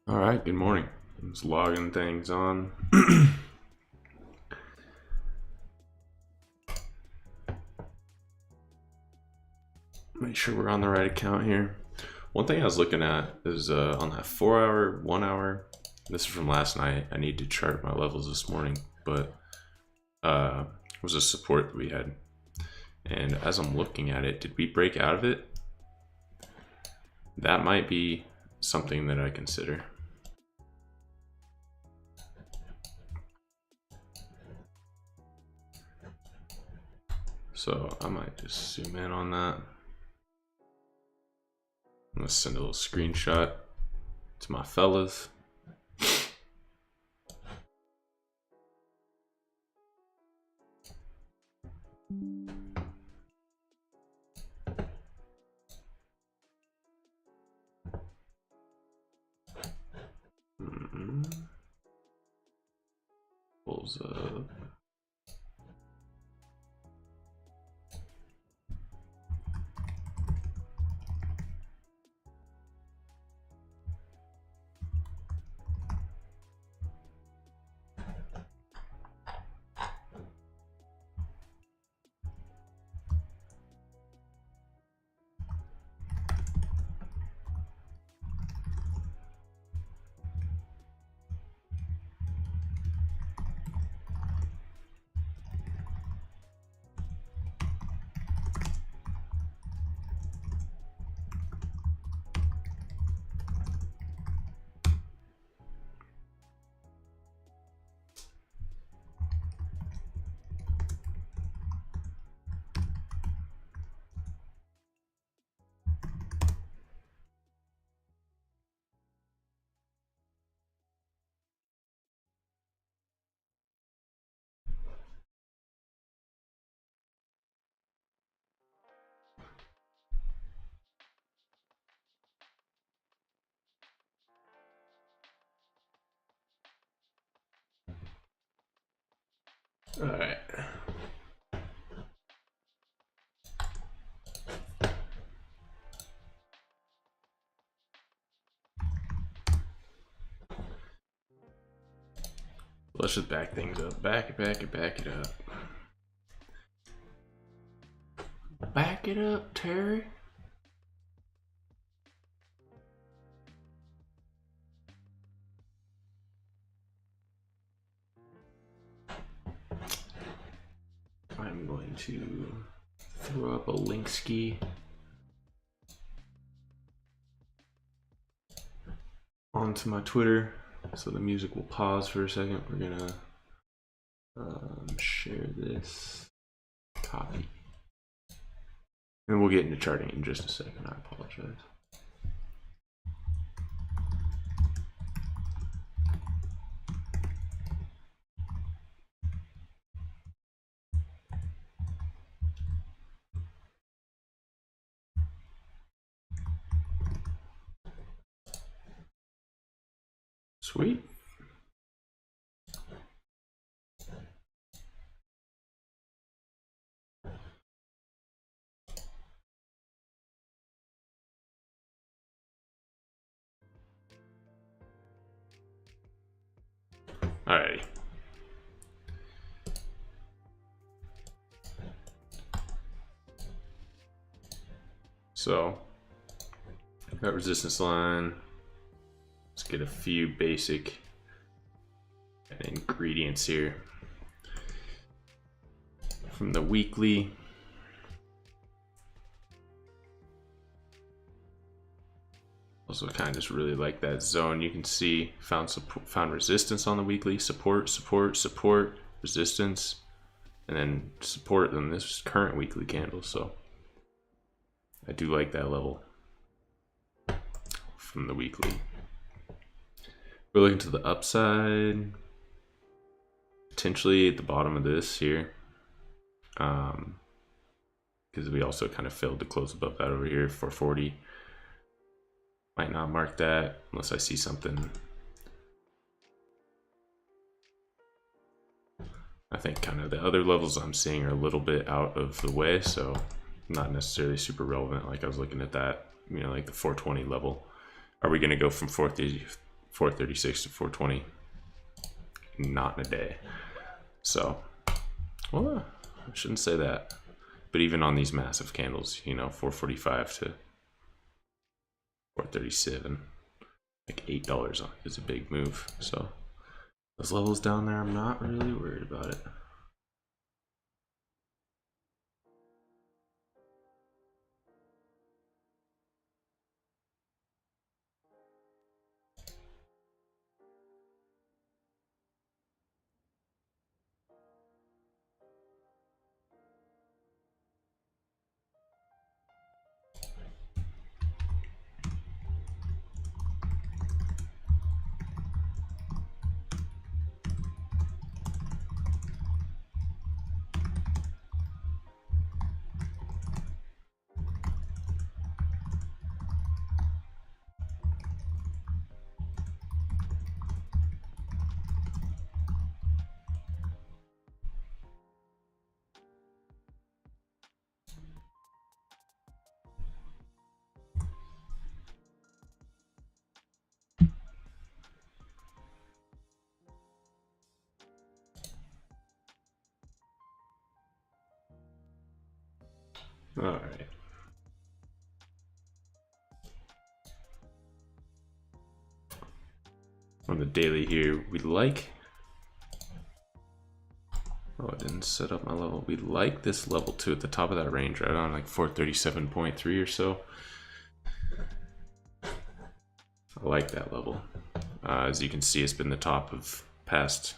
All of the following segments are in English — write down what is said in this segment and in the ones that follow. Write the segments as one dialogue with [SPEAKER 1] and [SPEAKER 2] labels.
[SPEAKER 1] All right, good morning. I'm just logging things on. Make sure we're on the right account here. One thing I was looking at is on that 4 hour, 1 hour. This is from last night. I need to chart my levels this morning, but it was a support that we had. And as I'm looking at it, did we break out of it? That might be something that I consider. So I might just zoom in on that. I'm gonna send a little screenshot to my fellas. Pulls up. All right. Let's just back things up. Back it up. Back it up, Terry. I'm going to throw up a link ski onto my Twitter, so the music will pause for a second. We're gonna share this, copy, and we'll get into charting in just a second. I apologize. Sweet. Alrighty. So, that resistance line. Let's get a few basic ingredients here. From the weekly, also kind of just really like that zone. You can see found resistance on the weekly, support, resistance, and then support on this current weekly candle. So I do like that level from the weekly. We're looking to the upside, potentially at the bottom of this here, because we also kind of failed to close above that over here, 440. Might not mark that unless I see something. I think kind of the other levels I'm seeing are a little bit out of the way, so not necessarily super relevant. Like I was looking at that, you know, like the 420 level. Are we going to go from 436 to 420, not in a day. So, well, I shouldn't say that. But even on these massive candles, you know, 445 to 437, like $8 is a big move. So those levels down there, I'm not really worried about it. All right. On the daily here, we like, oh, I didn't set up my level. We like this level 2 at the top of that range, right on like 437.3 or so. I like that level. As you can see, it's been the top of past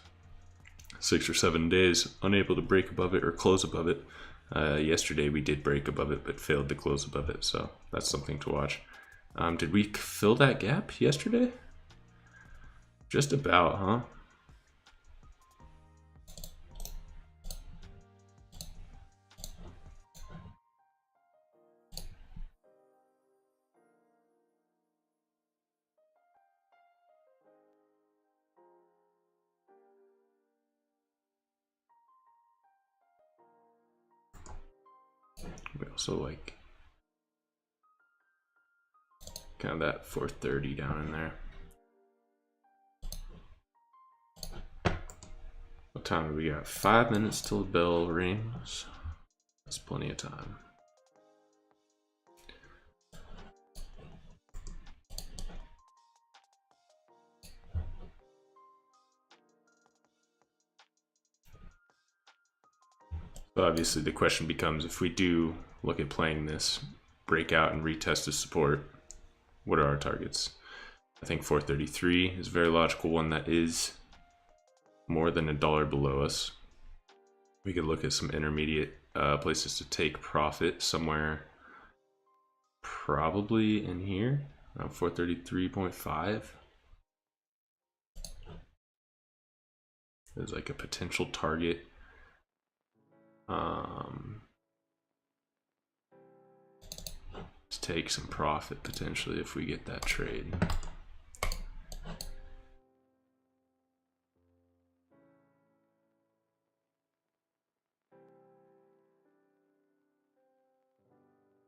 [SPEAKER 1] 6 or 7 days, unable to break above it or close above it. Yesterday we did break above it, but failed to close above it, so that's something to watch. Did we fill that gap yesterday? Just about, huh? We also like kind of that 430 down in there. What time have we got? 5 minutes till the bell rings. That's plenty of time. So obviously the question becomes, if we do look at playing this breakout and retest of support, what are our targets? I think 433 is a very logical one that is more than $1 below us. We could look at some intermediate places to take profit somewhere, probably in here, around 433.5. There's like a potential target. To take some profit potentially if we get that trade.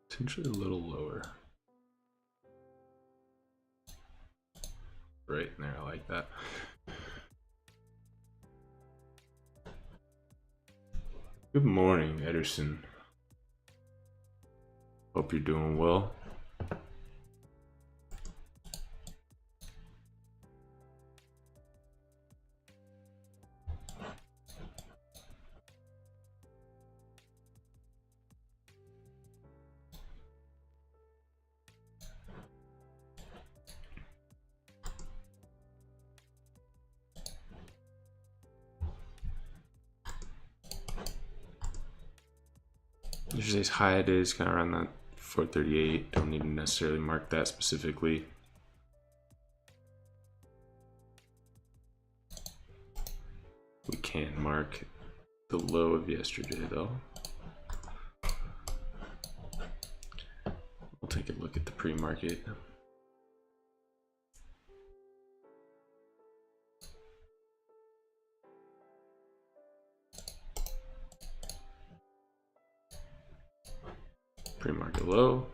[SPEAKER 1] Potentially a little lower. Right in there, I like that. Good morning, Ederson. Hope you're doing well. Yesterday's high is kind of around that 438. Don't need to necessarily mark that specifically. We can mark the low of yesterday though. We'll take a look at the pre-market. Pre-market low.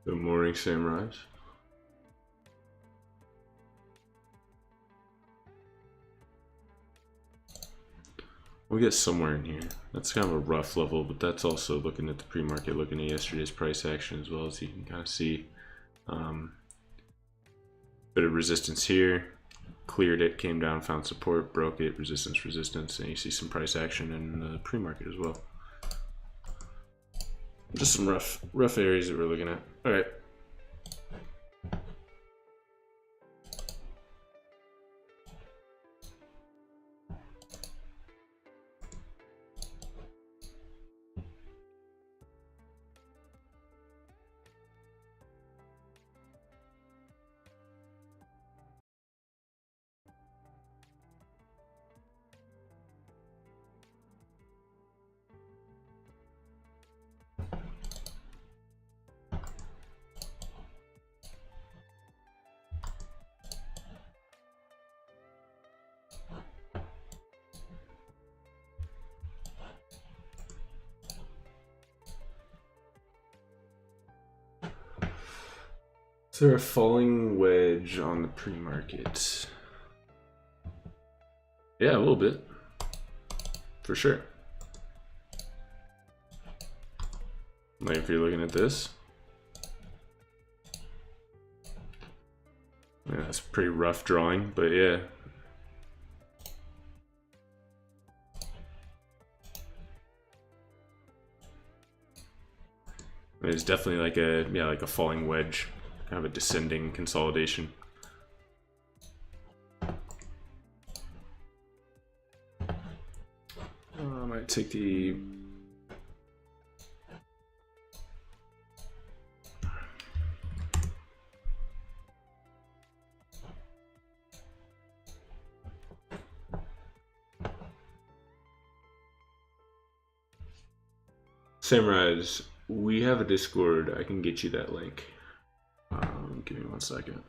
[SPEAKER 1] Good morning, Samurais. We'll get somewhere in here. That's kind of a rough level, but that's also looking at the pre-market, looking at yesterday's price action as well, as you can kind of see. Bit of resistance here, cleared it, came down, found support, broke it, resistance, and you see some price action in the pre-market as well. Just some rough areas that we're looking at. All right. Is there a falling wedge on the pre-market? Yeah, a little bit. For sure. Like if you're looking at this. Yeah, it's a pretty rough drawing, but yeah. It's definitely like a falling wedge, kind of a descending consolidation. I might take the Samurais. We have a Discord. I can get you that link. Give me 1 second.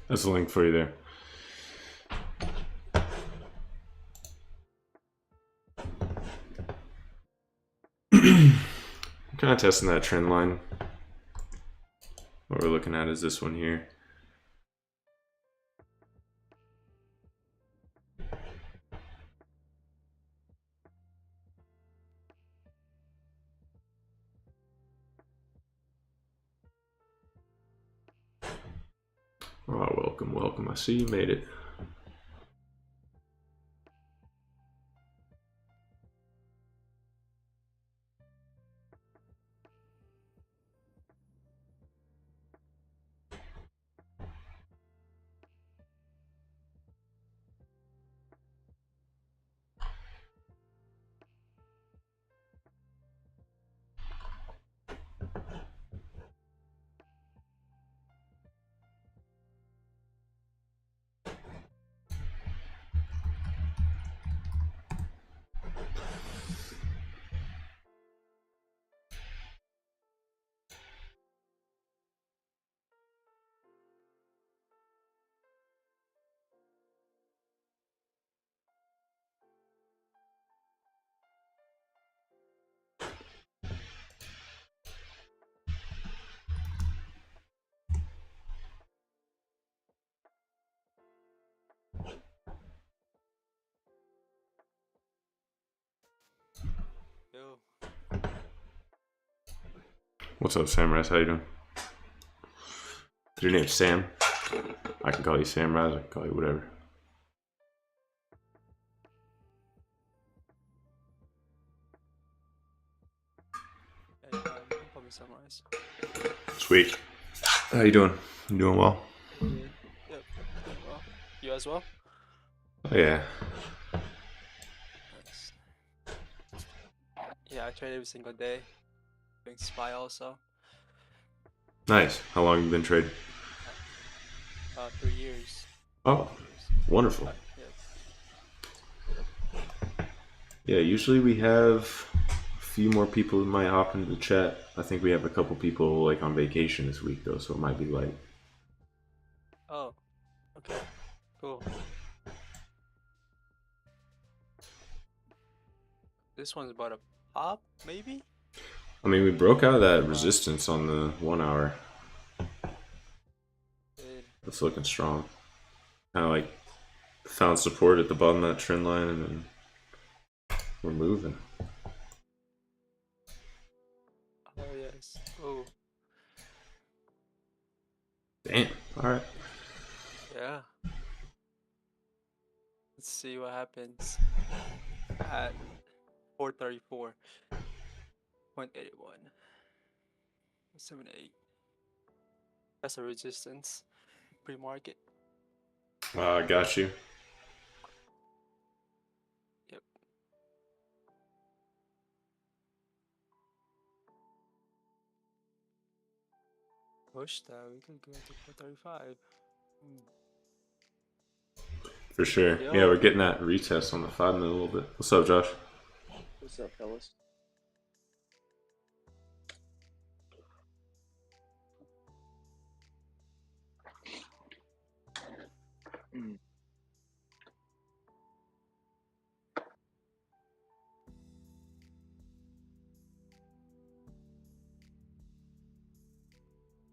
[SPEAKER 1] That's the link for you there. Kind of testing that trend line. What we're looking at is this one here. Oh, welcome. I see you made it. What's up, Samrise? How you doing? Your name's Sam? I can call you Samrise. I can call you whatever.
[SPEAKER 2] Hey, you can call me Sunrise.
[SPEAKER 1] Sweet. How you doing? You doing well?
[SPEAKER 2] Good. Yep, doing well. You as well?
[SPEAKER 1] Oh yeah.
[SPEAKER 2] Nice. Yeah, I trade every single day. Doing spy also.
[SPEAKER 1] Nice. How long have you been trading?
[SPEAKER 2] 3 years.
[SPEAKER 1] Oh,
[SPEAKER 2] 3 years.
[SPEAKER 1] wonderful.
[SPEAKER 2] Yep.
[SPEAKER 1] Yeah, usually we have a few more people who might hop into the chat. I think we have a couple people like on vacation this week though, so it might be light.
[SPEAKER 2] Oh, okay. Cool. This one's about a pop, maybe?
[SPEAKER 1] I mean, we broke out of that
[SPEAKER 2] Wow.
[SPEAKER 1] resistance on the 1 hour.
[SPEAKER 2] Good.
[SPEAKER 1] It's looking strong. Kind of like found support at the bottom of that trend line, and then we're moving.
[SPEAKER 2] Oh, yes. Oh,
[SPEAKER 1] Damn. All right.
[SPEAKER 2] yeah. Let's see what happens at 434.81. 78. That's a resistance. Pre-market.
[SPEAKER 1] I got you.
[SPEAKER 2] Yep. Push that. We could go to 435.
[SPEAKER 1] For sure.
[SPEAKER 2] Yo.
[SPEAKER 1] Yeah, we're getting that retest on the 5 minute a little bit. What's up, Josh?
[SPEAKER 3] What's up, fellas?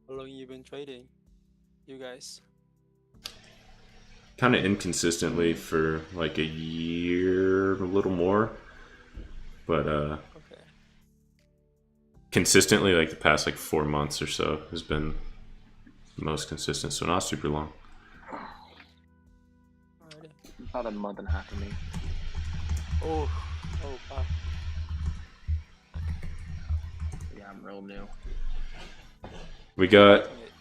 [SPEAKER 2] How long you been trading? You guys?
[SPEAKER 1] Kind of inconsistently for like a year, a little more, but
[SPEAKER 2] Okay.
[SPEAKER 1] consistently like the past like 4 months or so has been the most consistent. So not super long.
[SPEAKER 2] Alrighty.
[SPEAKER 3] About a month and a half for me.
[SPEAKER 2] Oh, wow.
[SPEAKER 3] Yeah, I'm real new.
[SPEAKER 1] We got.
[SPEAKER 2] Liking it.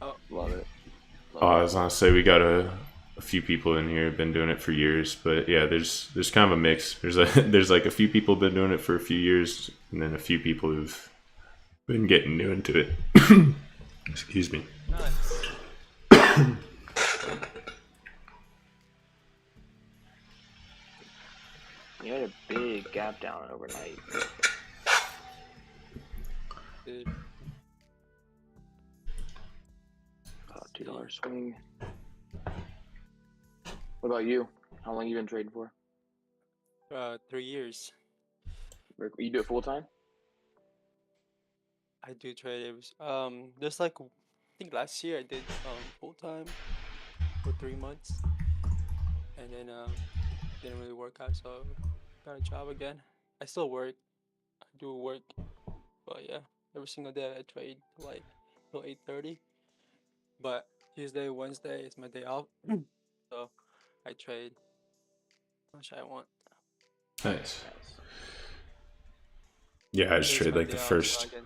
[SPEAKER 2] Oh,
[SPEAKER 3] Love it.
[SPEAKER 1] I was gonna say we got a few people in here have been doing it for years, but yeah, there's kind of a mix. There's like a few people been doing it for a few years, and then a few people who've been getting new into it. Excuse me.
[SPEAKER 2] nice.
[SPEAKER 3] You had a big gap down overnight.
[SPEAKER 2] Dude.
[SPEAKER 3] $2 swing. What about you? How long you been trading for?
[SPEAKER 2] 3 years.
[SPEAKER 3] You do it full time?
[SPEAKER 2] I do trade. It was, there's like, I think last year I did full time for 3 months, and then didn't really work out, so got a job again. I still work. I do work, but yeah, every single day I trade like till 8:30. But Tuesday, Wednesday is my day off, so I trade how much I want.
[SPEAKER 1] Nice. Yeah, I just
[SPEAKER 2] Today's
[SPEAKER 1] trade
[SPEAKER 2] my
[SPEAKER 1] like the
[SPEAKER 2] day off, so
[SPEAKER 1] first.
[SPEAKER 2] I can.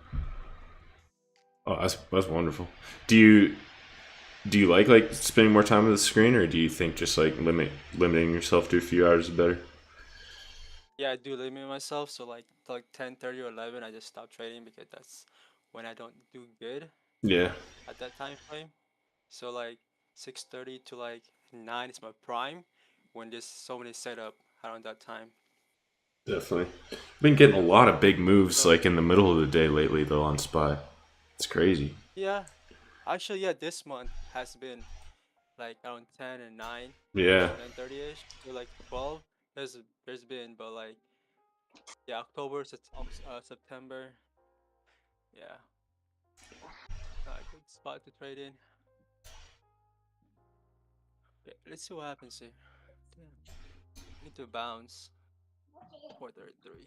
[SPEAKER 1] Oh, that's wonderful. Do you like spending more time on the screen, or do you think just like limiting yourself to a few hours is better?
[SPEAKER 2] Yeah, I do limit myself, so like till like 10:30 or 11, I just stop trading because that's when I don't do good
[SPEAKER 1] Yeah,
[SPEAKER 2] at that time frame. So like 6:30 to like 9 is my prime when there's so many setup around that time.
[SPEAKER 1] definitely. Been getting a lot of big moves
[SPEAKER 2] So
[SPEAKER 1] like in the middle of the day lately though on Spy. It's crazy.
[SPEAKER 2] yeah, actually yeah, this month has been like around 10 and 9,
[SPEAKER 1] Yeah,
[SPEAKER 2] 9:30ish to like 12. There's been, but like yeah, October, September, yeah, not a good spot to trade in. Okay, let's see what happens here. Damn, need to bounce 433.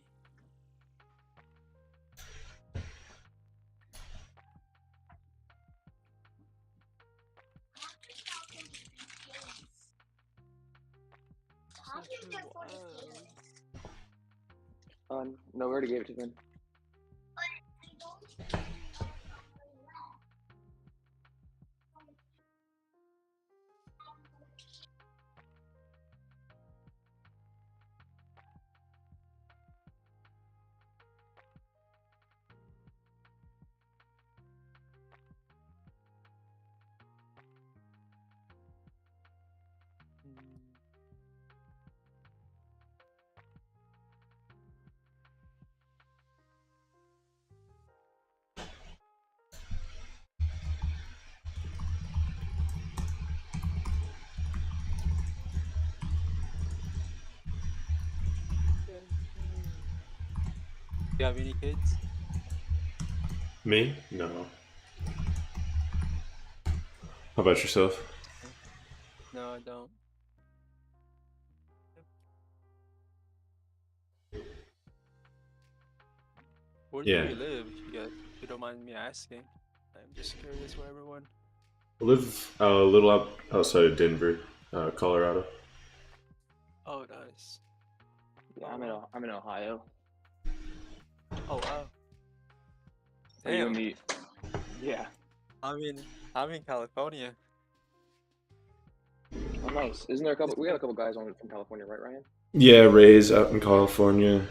[SPEAKER 3] No, we already gave it to them.
[SPEAKER 2] You have any kids?
[SPEAKER 1] Me? No. How about yourself?
[SPEAKER 2] No, I don't. Where do
[SPEAKER 1] Yeah.
[SPEAKER 2] you live? If you don't mind me asking. I'm just curious for everyone.
[SPEAKER 1] I live a little outside of Denver, Colorado.
[SPEAKER 2] Oh, nice.
[SPEAKER 3] Yeah,
[SPEAKER 2] Oh, wow.
[SPEAKER 3] I'm in Ohio.
[SPEAKER 2] Oh, wow.
[SPEAKER 3] Are you in
[SPEAKER 2] Damn.
[SPEAKER 3] the? Yeah.
[SPEAKER 2] I'm in California.
[SPEAKER 3] Oh, nice. Isn't there a couple? We got a couple guys on from California, right, Ryan?
[SPEAKER 1] Yeah, Ray's out in California.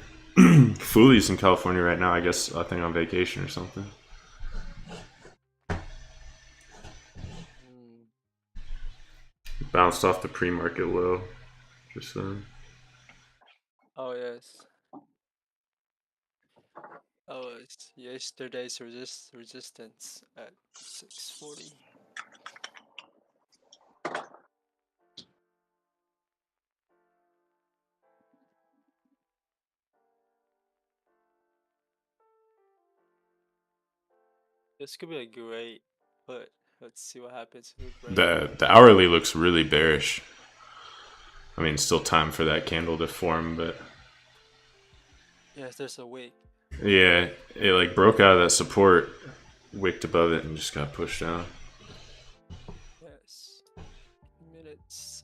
[SPEAKER 1] Fooley's in California right now. I guess I think on vacation or something.
[SPEAKER 2] Mm.
[SPEAKER 1] Bounced off the pre-market low. Just
[SPEAKER 2] Oh, yes. Oh, it's yesterday's resistance at 640. This could be a great put. Let's see what happens if we break.
[SPEAKER 1] the hourly looks really bearish. I mean, still time for that candle to form, but
[SPEAKER 2] Yes, there's a wick.
[SPEAKER 1] yeah, it like broke out of that support, wicked above it, and just got pushed down.
[SPEAKER 2] Yes. Minutes.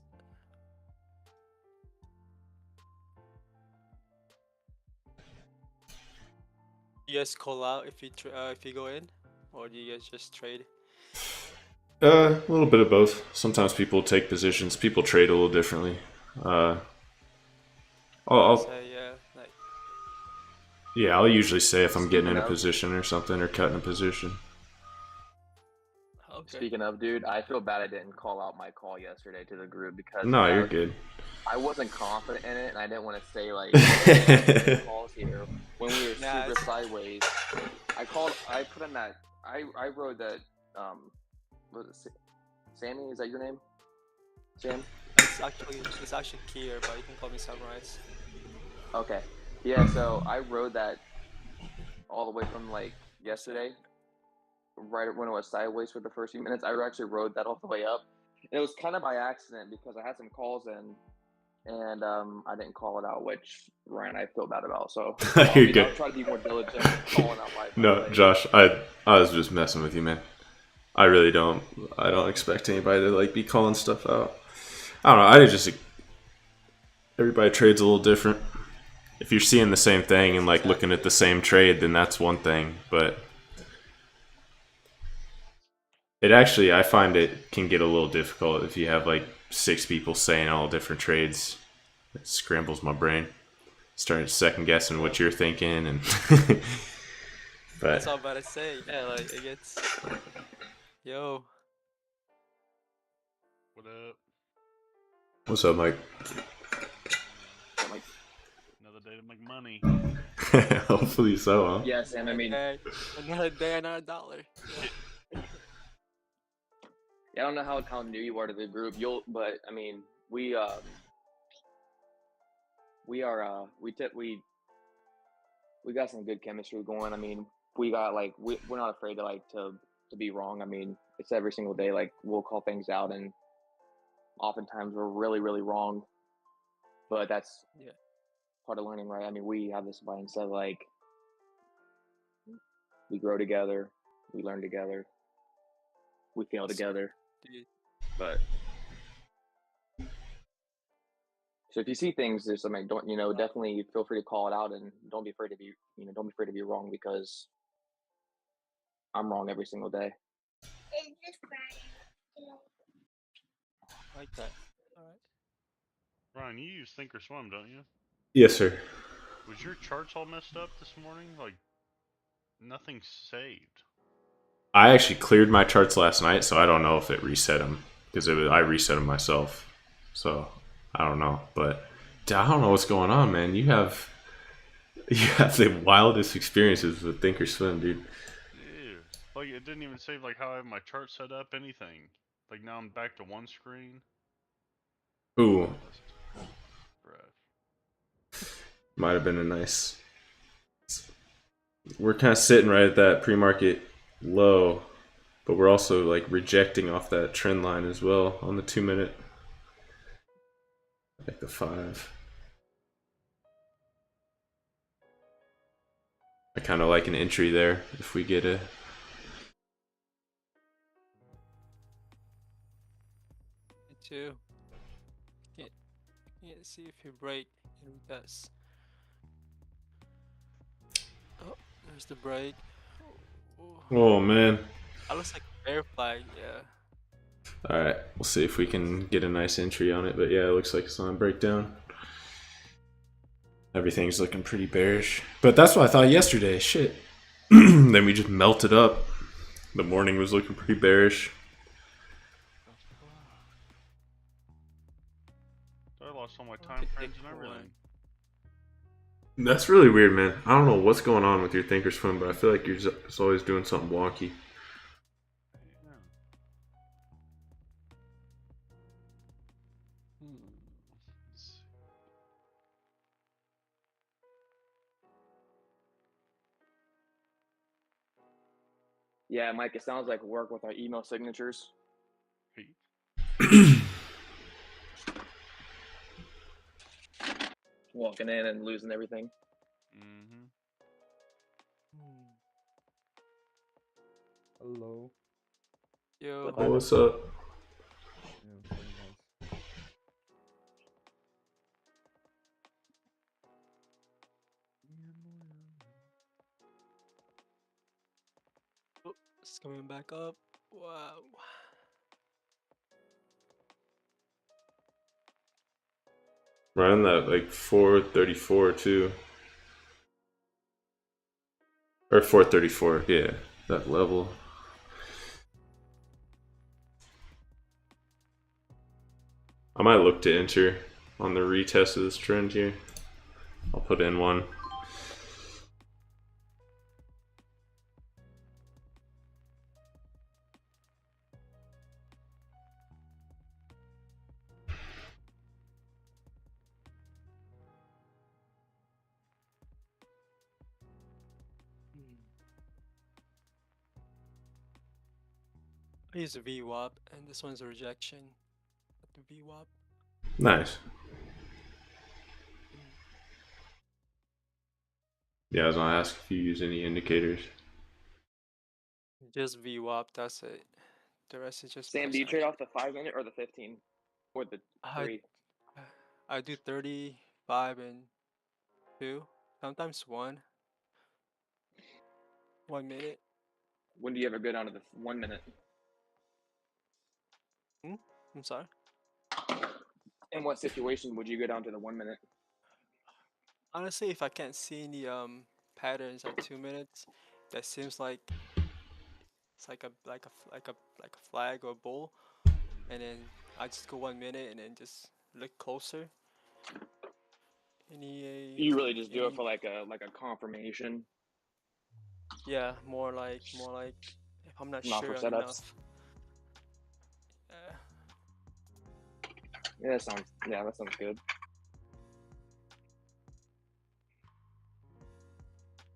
[SPEAKER 2] You guys call out if you go in, or do you guys just trade?
[SPEAKER 1] A little bit of both. Sometimes people take positions. People trade a little differently. I'll
[SPEAKER 2] Say like
[SPEAKER 1] yeah, I'll usually say if I'm getting in
[SPEAKER 3] Speaking
[SPEAKER 1] a
[SPEAKER 3] of-
[SPEAKER 1] position or something or cutting a position.
[SPEAKER 2] okay.
[SPEAKER 3] Speaking of, dude, I feel bad I didn't call out my call yesterday to the group because
[SPEAKER 1] No, you're good.
[SPEAKER 3] I wasn't confident in it, and I didn't want to say like calls here when we were
[SPEAKER 2] Nah,
[SPEAKER 3] super
[SPEAKER 2] it's-
[SPEAKER 3] sideways. I put in that. I wrote that. Was it Sammy? Is that your name? Sam?
[SPEAKER 2] It's actually Kier, but you can call me Sunrise.
[SPEAKER 3] Okay. Yeah. So I rode that all the way from like yesterday, right when it was sideways for the first few minutes. I actually rode that all the way up. And it was kind of by accident because I had some calls in, and I didn't call it out, which Ryan I feel bad about. So
[SPEAKER 1] You're good.
[SPEAKER 3] I'll try to be more diligent calling out my
[SPEAKER 1] No,
[SPEAKER 3] play.
[SPEAKER 1] Josh, I was just messing with you, man. I really don't. I don't expect anybody to like be calling stuff out. I don't know. I just everybody trades a little different. If you're seeing the same thing and like looking at the same trade, then that's one thing. But it actually, I find it can get a little difficult if you have like 6 people saying all different trades. It scrambles my brain. Starting second guessing what you're thinking, and
[SPEAKER 2] That's
[SPEAKER 1] but
[SPEAKER 2] all I'm about to say. Yeah, like it gets. Yo,
[SPEAKER 4] What up?
[SPEAKER 1] what's up, Mike?
[SPEAKER 4] Another day to make money.
[SPEAKER 1] Hopefully so, huh?
[SPEAKER 3] Yes, and I mean,
[SPEAKER 2] another day, another dollar.
[SPEAKER 3] I don't know how new you are to the group. But I mean, we got some good chemistry going. I mean, we got like we're not afraid to be wrong. I mean, it's every single day. Like we'll call things out, and oftentimes we're really really wrong. But that's
[SPEAKER 2] Yeah.
[SPEAKER 3] part of learning, right? I mean, we have this mindset like we grow together, we learn together, we fail together.
[SPEAKER 2] Dude,
[SPEAKER 3] But So if you see things, there's something, don't, definitely feel free to call it out, and don't be afraid to be, don't be afraid to be wrong, because I'm wrong every single day.
[SPEAKER 2] I like that. All right.
[SPEAKER 4] Ryan, you use Thinkorswim, don't you?
[SPEAKER 1] Yes, sir.
[SPEAKER 4] Was your charts all messed up this morning? Like, nothing's saved.
[SPEAKER 1] I actually cleared my charts last night, so I don't know if it reset them because I reset them myself. So I don't know, but I don't know what's going on, man. You have the wildest experiences with Thinkorswim, dude.
[SPEAKER 4] Ew. Like, it didn't even save, like, how I have my chart set up, anything. Like, now I'm back to one screen.
[SPEAKER 1] Ooh,
[SPEAKER 4] Bruh.
[SPEAKER 1] might have been a nice. We're kind of sitting right at that pre-market low, but we're also like rejecting off that trend line as well on the 2 minute, like the 5. I kind of like an entry there if we get a.
[SPEAKER 2] Me too. Can't see if you break. It does. Oh, there's the break. Oh,
[SPEAKER 1] Oh man.
[SPEAKER 2] that looks like a bear flag. Yeah.
[SPEAKER 1] All right, we'll see if we can get a nice entry on it. But yeah, it looks like it's on a breakdown. Everything's looking pretty bearish. But that's what I thought yesterday. Shit. Then we just melted up. The morning was looking pretty bearish.
[SPEAKER 4] I lost all my time frames and everything.
[SPEAKER 1] That's really weird, man. I don't know what's going on with your Thinkorswim, but I feel like you're just always doing something wonky.
[SPEAKER 4] Yeah. Let's see.
[SPEAKER 3] Yeah, Mike, it sounds like work with our email signatures.
[SPEAKER 4] Hey.
[SPEAKER 3] Walking in and losing everything.
[SPEAKER 4] Mm-hmm.
[SPEAKER 5] Hello.
[SPEAKER 2] Yo.
[SPEAKER 1] Hey, what's up?
[SPEAKER 5] Yeah, very nice.
[SPEAKER 2] Oh, it's coming back up. Wow.
[SPEAKER 1] Running that like 434 too. Or 434, yeah. That level. I might look to enter on the retest of this trend here. I'll put in one.
[SPEAKER 2] I use a VWAP, and this one's a rejection. The VWAP.
[SPEAKER 1] Nice. Yeah, I was gonna ask if you use any indicators.
[SPEAKER 2] Just VWAP, that's it. The rest is just.
[SPEAKER 3] Sam, do you trade off the 5-minute or the 15? Or the 3?
[SPEAKER 2] I do 30, 5, and 2. Sometimes 1. 1 minute.
[SPEAKER 3] When do you ever go down to the 1 minute?
[SPEAKER 2] I'm sorry.
[SPEAKER 3] In what situation would you go down to the 1 minute?
[SPEAKER 2] Honestly, if I can't see any patterns at 2 minutes, that seems like it's like a flag or a bull, and then I just go 1 minute and then just look closer.
[SPEAKER 3] You really just do it for like a confirmation.
[SPEAKER 2] Yeah, more like if I'm not
[SPEAKER 3] Not
[SPEAKER 2] sure
[SPEAKER 3] for
[SPEAKER 2] on
[SPEAKER 3] setups.
[SPEAKER 2] enough.
[SPEAKER 3] Yeah, that sounds good.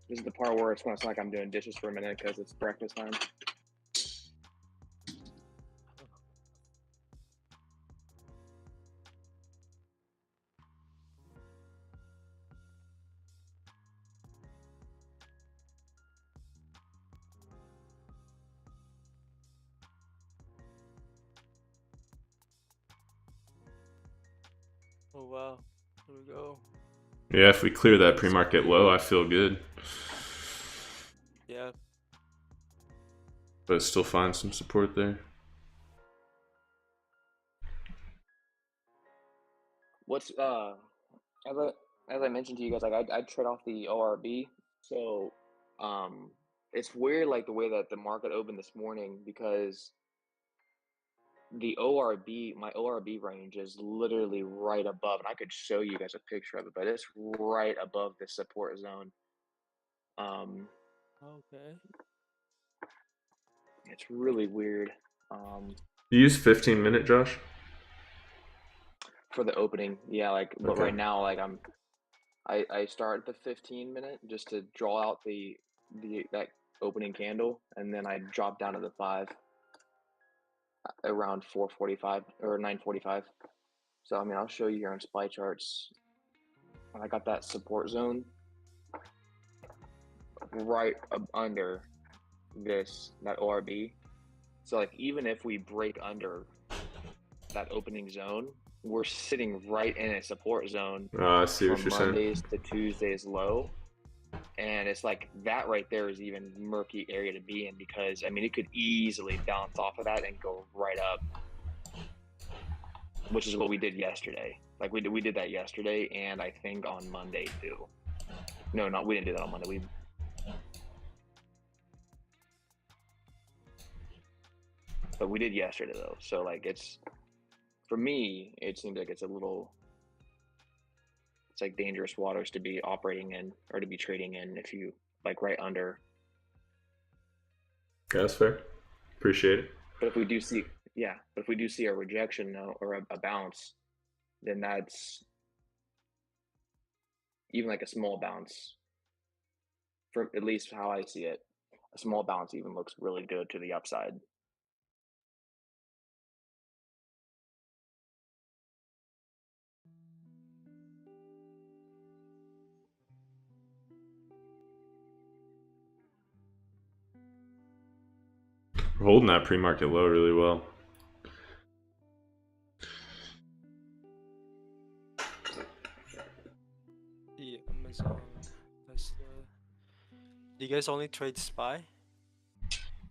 [SPEAKER 3] This is the part where it's going to sound like I'm doing dishes for a minute because it's breakfast time.
[SPEAKER 2] Oh wow. Here we go.
[SPEAKER 1] Yeah, if we clear that pre-market low, I feel good.
[SPEAKER 2] Yeah.
[SPEAKER 1] But still find some support there.
[SPEAKER 3] What's as I mentioned to you guys, like I trade off the ORB, so it's weird like the way that the market opened this morning because the ORB, my ORB range is literally right above, and I could show you guys a picture of it, but it's right above the support zone.
[SPEAKER 2] Okay.
[SPEAKER 3] It's really weird.
[SPEAKER 1] You use 15-minute, Josh?
[SPEAKER 3] For the opening, yeah, like, but
[SPEAKER 1] Okay.
[SPEAKER 3] right now, like I start the 15-minute just to draw out that opening candle, and then I drop down to the 5 around 4:45 or 9:45. So I mean, I'll show you here on SPY charts. When I got that support zone right under that ORB. So like even if we break under that opening zone, we're sitting right in a support zone
[SPEAKER 1] I see what
[SPEAKER 3] from
[SPEAKER 1] you're saying.
[SPEAKER 3] Mondays to Tuesdays low. And it's like that right there is even murky area to be in because I mean it could easily bounce off of that and go right up, which is what we did yesterday. Like we did that yesterday, and I think on Monday too. No, we didn't do that on Monday. But we did yesterday though. So like it's, for me, it seems like it's like dangerous waters to be operating in or to be trading in if you like right under.
[SPEAKER 1] Yeah, that's fair. Appreciate it.
[SPEAKER 3] But if we do see a rejection or a bounce, then that's even like a small bounce. For at least how I see it, a small bounce even looks really good to the upside.
[SPEAKER 1] We're holding that pre-market low really well.
[SPEAKER 2] The Amazon. Do you guys only trade SPY?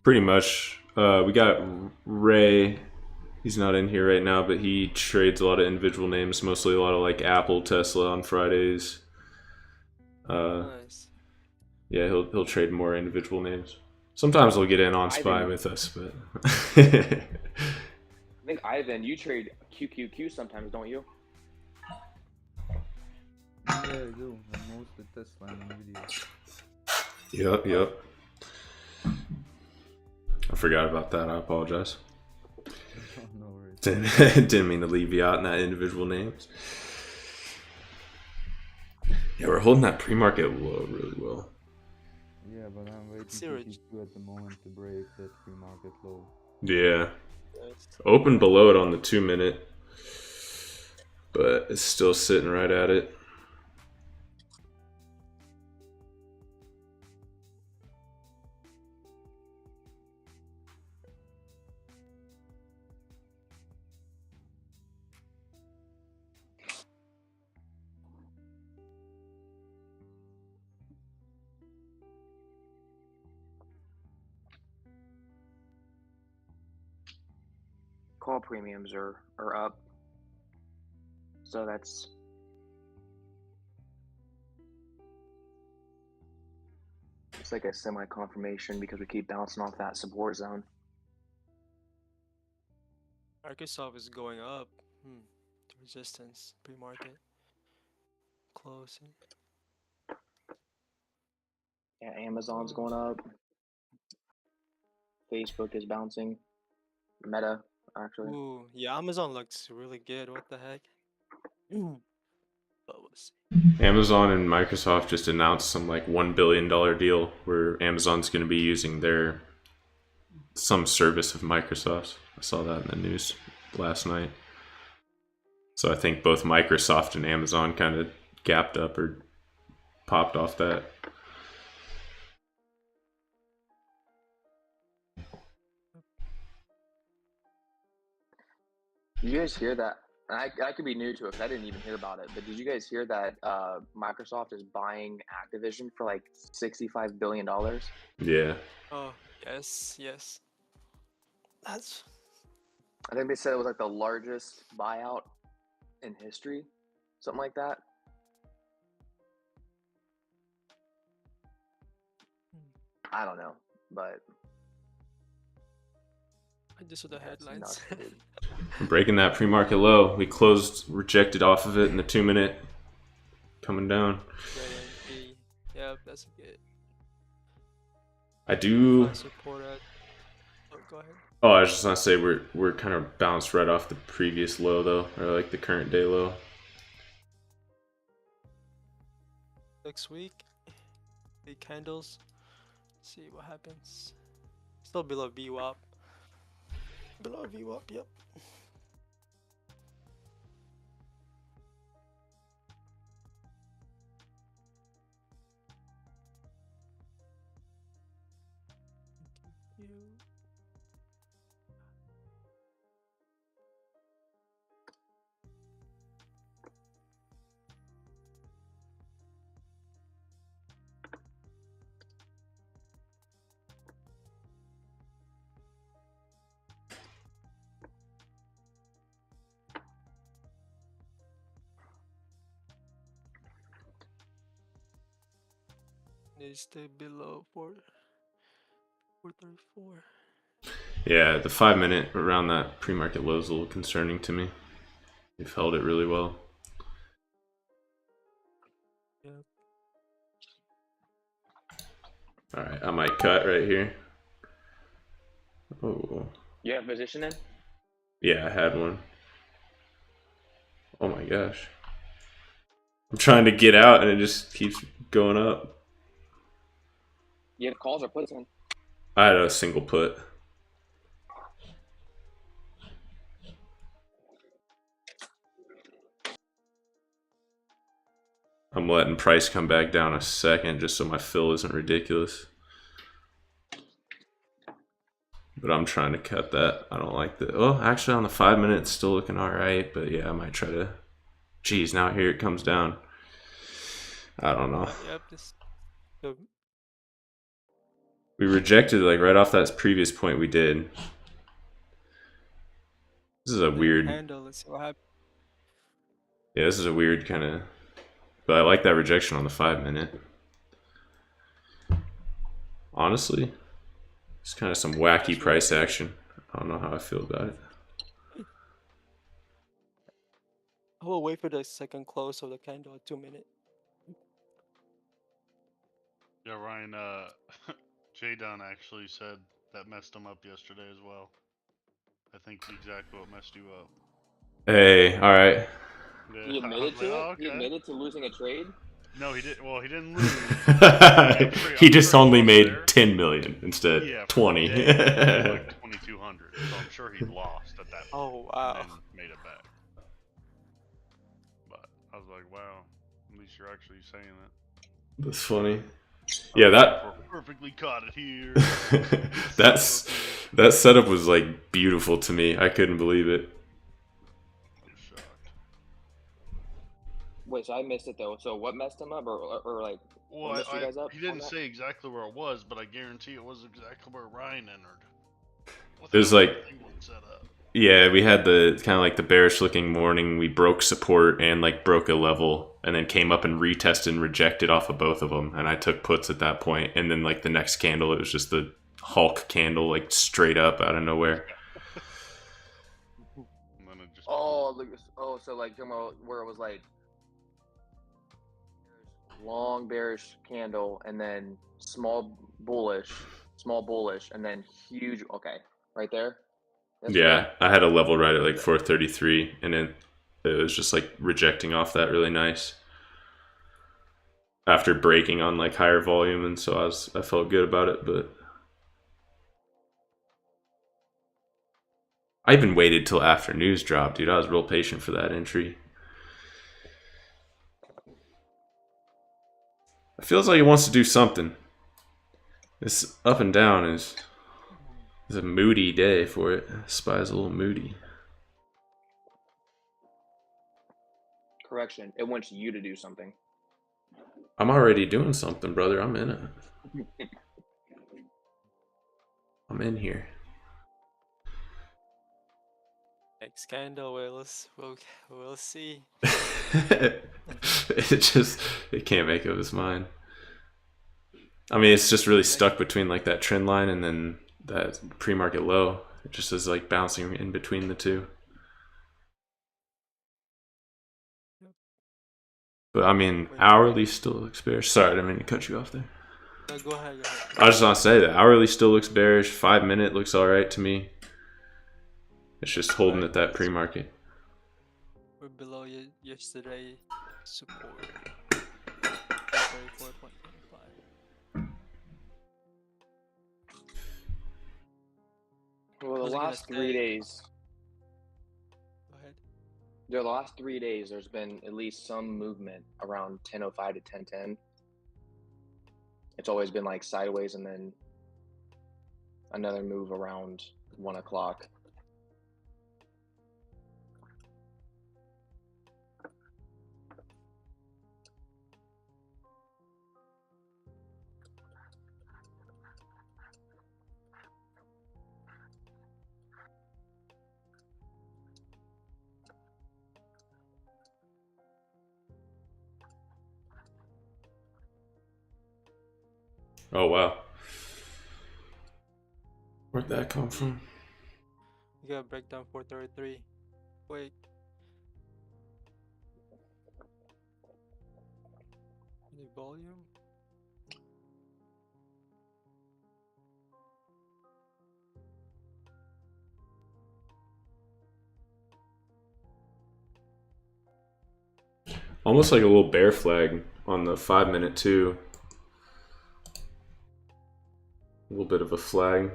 [SPEAKER 1] Pretty much. We got Ray. He's not in here right now, but he trades a lot of individual names, mostly a lot of like Apple, Tesla on Fridays.
[SPEAKER 2] Nice.
[SPEAKER 1] Yeah, he'll trade more individual names. Sometimes he'll get in on SPY
[SPEAKER 3] Ivan.
[SPEAKER 1] with us, but
[SPEAKER 3] I think Ivan, you trade QQQ sometimes, don't you?
[SPEAKER 5] Yeah, I do. I'm mostly Tesla and Nvidia.
[SPEAKER 1] Yep. I forgot about that. I apologize.
[SPEAKER 5] No worries.
[SPEAKER 1] Didn't mean to leave you out in that individual names. Yeah, we're holding that pre-market low really well.
[SPEAKER 5] Yeah, but I'm waiting
[SPEAKER 2] Zero.
[SPEAKER 5] for T2 at the moment to break that free market low.
[SPEAKER 1] Yeah.
[SPEAKER 2] Nice.
[SPEAKER 1] Open below it on the 2-minute, but it's still sitting right at it.
[SPEAKER 3] Call premiums are up. So that's it's like a semi-confirmation because we keep bouncing off that support zone.
[SPEAKER 2] Microsoft is going up. The resistance pre-market closing.
[SPEAKER 3] Yeah, Amazon's going up. Facebook is bouncing. Meta, actually.
[SPEAKER 2] Ooh, yeah, Amazon looks really good. What the heck? But we'll see.
[SPEAKER 1] Amazon and Microsoft just announced some like $1 billion deal where Amazon's going to be using some service of Microsoft's. I saw that in the news last night. So I think both Microsoft and Amazon kind of gapped up or popped off that.
[SPEAKER 3] Did you guys hear that? And I could be new to it because I didn't even hear about it. But did you guys hear that Microsoft is buying Activision for like $65 billion?
[SPEAKER 1] Yeah.
[SPEAKER 2] Oh, yes, yes. That's
[SPEAKER 3] I think they said it was like the largest buyout in history, something like that. I don't know, but
[SPEAKER 2] I just saw the
[SPEAKER 3] yeah, it's
[SPEAKER 2] headlines.
[SPEAKER 3] nuts, dude.
[SPEAKER 1] We're breaking that pre-market low. We closed, rejected off of it in the 2-minute. Coming down.
[SPEAKER 2] JNP. Yep, that's good.
[SPEAKER 1] I do.
[SPEAKER 2] Find support at. Oh, go ahead.
[SPEAKER 1] Oh, I was just gonna say we're kind of bounced right off the previous low though, or like the current day low.
[SPEAKER 2] Next week, big candles. See what happens. Still below VWAP. Below VWAP, yep. You. They stay below 434.
[SPEAKER 1] Yeah, the 5-minute around that pre-market low is a little concerning to me. They've held it really well.
[SPEAKER 2] Yep.
[SPEAKER 1] All right, I might cut right here. Oh,
[SPEAKER 3] You have position in?
[SPEAKER 1] yeah, I had one. Oh my gosh. I'm trying to get out and it just keeps going up.
[SPEAKER 3] You have calls or puts in?
[SPEAKER 1] I had a single put. I'm letting price come back down a second just so my fill isn't ridiculous. But I'm trying to cut that. I don't like that. Oh, actually on the 5-minute it's still looking alright, but yeah, I might try to. Geez, now here it comes down. I don't know.
[SPEAKER 2] Yep, this. The,
[SPEAKER 1] We rejected like right off that previous point we did. This is a weird.
[SPEAKER 2] handle. Let's see what happens.
[SPEAKER 1] Yeah, this is a weird kind of. But I like that rejection on the 5-minute. Honestly, it's kind of some wacky price action. I don't know how I feel about it.
[SPEAKER 2] I will wait for the second close of the candle at 2-minute.
[SPEAKER 4] Yeah, Ryan, J-Don actually said that messed him up yesterday as well. I think exactly what messed you up.
[SPEAKER 1] Hey, all right.
[SPEAKER 4] Yeah,
[SPEAKER 3] He
[SPEAKER 4] I
[SPEAKER 3] admitted
[SPEAKER 4] was
[SPEAKER 3] to it?
[SPEAKER 4] like, "Oh,
[SPEAKER 3] He
[SPEAKER 4] okay."
[SPEAKER 3] admitted to losing a trade?
[SPEAKER 4] No, he didn't. Well, he didn't lose.
[SPEAKER 1] He just
[SPEAKER 4] I'm
[SPEAKER 1] only
[SPEAKER 4] sure
[SPEAKER 1] made
[SPEAKER 4] there.
[SPEAKER 1] 10 million instead
[SPEAKER 4] Yeah, for
[SPEAKER 1] 20.
[SPEAKER 4] the day, he made like 2,200. So I'm sure he lost at that point.
[SPEAKER 2] Oh, wow.
[SPEAKER 4] And then made it back. But I was like, wow, at least you're actually saying that.
[SPEAKER 1] That's funny. Yeah, that
[SPEAKER 4] We're perfectly caught it here.
[SPEAKER 1] that setup was like beautiful to me. I couldn't believe it.
[SPEAKER 4] I'm shocked.
[SPEAKER 3] Wait, so I missed it though. So what messed him up, or like
[SPEAKER 4] Well,
[SPEAKER 3] what messed you guys up?
[SPEAKER 4] he
[SPEAKER 3] on
[SPEAKER 4] didn't
[SPEAKER 3] that?
[SPEAKER 4] say exactly where it was, but I guarantee it was exactly where Ryan entered.
[SPEAKER 1] It was
[SPEAKER 4] With how
[SPEAKER 1] like-
[SPEAKER 4] everything was set up.
[SPEAKER 1] Yeah, we had the kind of like the bearish looking morning. We broke support and like broke a level and then came up and retested and rejected off of both of them. And I took puts at that point. And then like the next candle, it was just the Hulk candle like straight up out of nowhere.
[SPEAKER 4] And then it just
[SPEAKER 3] So like where it was like long bearish candle and then small bullish, and then huge. Okay, right there. That's
[SPEAKER 1] Yeah, I had a level right at like 433 and then it was just like rejecting off that really nice. After breaking on like higher volume, and so I felt good about it, but I even waited till after news dropped, dude. I was real patient for that entry. It feels like it wants to do something. This up and down is a moody day for it. SPY's a little moody.
[SPEAKER 3] Correction. It wants you to do something.
[SPEAKER 1] I'm already doing something, brother. I'm in it. I'm in here.
[SPEAKER 2] Next candle, we'll see.
[SPEAKER 1] It can't make up its mind. I mean, it's just really stuck between like that trend line and then that pre-market low. It just is like bouncing in between the two. But I mean, hourly still looks bearish. Sorry, I didn't mean to cut you off there.
[SPEAKER 2] No, go ahead.
[SPEAKER 1] I was just want to say that hourly still looks bearish. 5 minute looks all right to me. It's just holding at that pre-market.
[SPEAKER 2] We're below yesterday support. 34.25.
[SPEAKER 3] Well, the
[SPEAKER 2] Was it gonna
[SPEAKER 3] last 3
[SPEAKER 2] stay?
[SPEAKER 3] days,
[SPEAKER 2] Go ahead.
[SPEAKER 3] the last 3 days, there's been at least some movement around 10:05 to 10:10. It's always been like sideways and then another move around 1 o'clock.
[SPEAKER 1] Oh wow. Where'd that come from?
[SPEAKER 2] You gotta break down 433. Wait. Any volume?
[SPEAKER 1] Almost like a little bear flag on the 5 minute too. A little bit of a flag.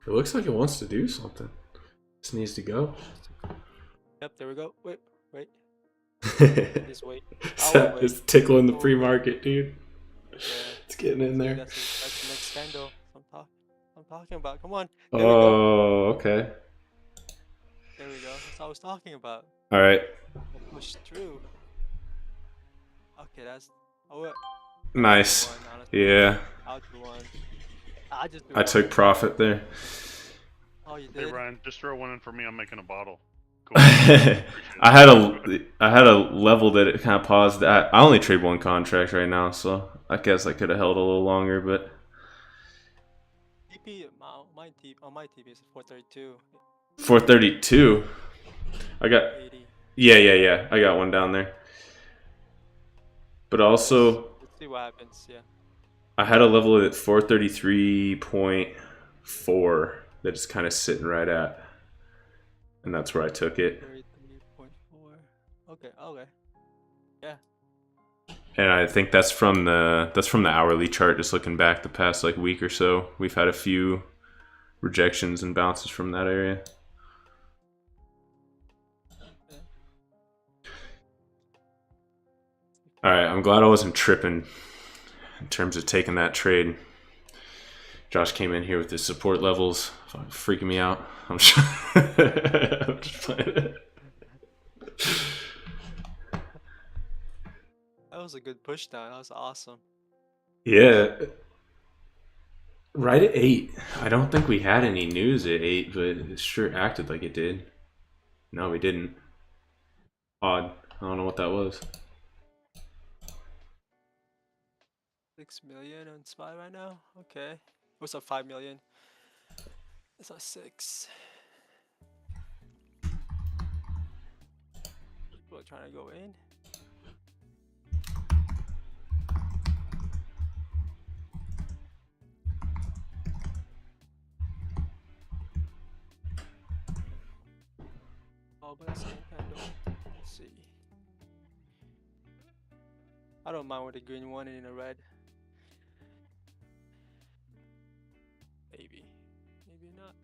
[SPEAKER 1] It looks like it wants to do something. Just needs to go.
[SPEAKER 2] Yep, there we go. Wait.
[SPEAKER 1] it's
[SPEAKER 2] Just wait. I'll wait.
[SPEAKER 1] tickling the pre-market, dude.
[SPEAKER 2] Yeah.
[SPEAKER 1] It's getting in there.
[SPEAKER 2] That's the next candle I'm talking about. Come on. There we go.
[SPEAKER 1] Oh, okay.
[SPEAKER 2] There we go. That's what I was talking about.
[SPEAKER 1] All right.
[SPEAKER 2] I pushed through. Okay, that's. Oh, wait.
[SPEAKER 1] Nice.
[SPEAKER 2] One, honestly.
[SPEAKER 1] Yeah.
[SPEAKER 2] I'll do one. I just do
[SPEAKER 1] I
[SPEAKER 2] one.
[SPEAKER 1] took profit there.
[SPEAKER 2] Oh, you
[SPEAKER 4] Hey
[SPEAKER 2] did?
[SPEAKER 4] Ryan, just throw one in for me. I'm making a bottle. Cool.
[SPEAKER 1] I had a level that it kind of paused at. I only trade one contract right now, so I guess I could have held a little longer, but
[SPEAKER 2] TP, my TP is 432.
[SPEAKER 1] 432. I got
[SPEAKER 2] 80.
[SPEAKER 1] yeah. I got one down there. But also
[SPEAKER 2] Let's see what happens. Yeah.
[SPEAKER 1] I had a level at 433.4 that is kind of sitting right at, and that's where I took it.
[SPEAKER 2] 33.4. Okay. Yeah.
[SPEAKER 1] And I think that's from the hourly chart. Just looking back the past like week or so, we've had a few rejections and bounces from that area. All right, I'm glad I wasn't tripping in terms of taking that trade. Josh came in here with his support levels, freaking me out. I'm just playing.
[SPEAKER 2] That was a good push down. That was awesome.
[SPEAKER 1] Yeah. Right at 8. I don't think we had any news at 8, but it sure acted like it did. No, we didn't. Odd. I don't know what that was.
[SPEAKER 2] 6 million on SPY right now. Okay. What's up? 5 million. It's at 6. People are trying to go in. Oh, but that's a candle. Let's see. I don't mind with the green one and in a red. Maybe. Maybe not.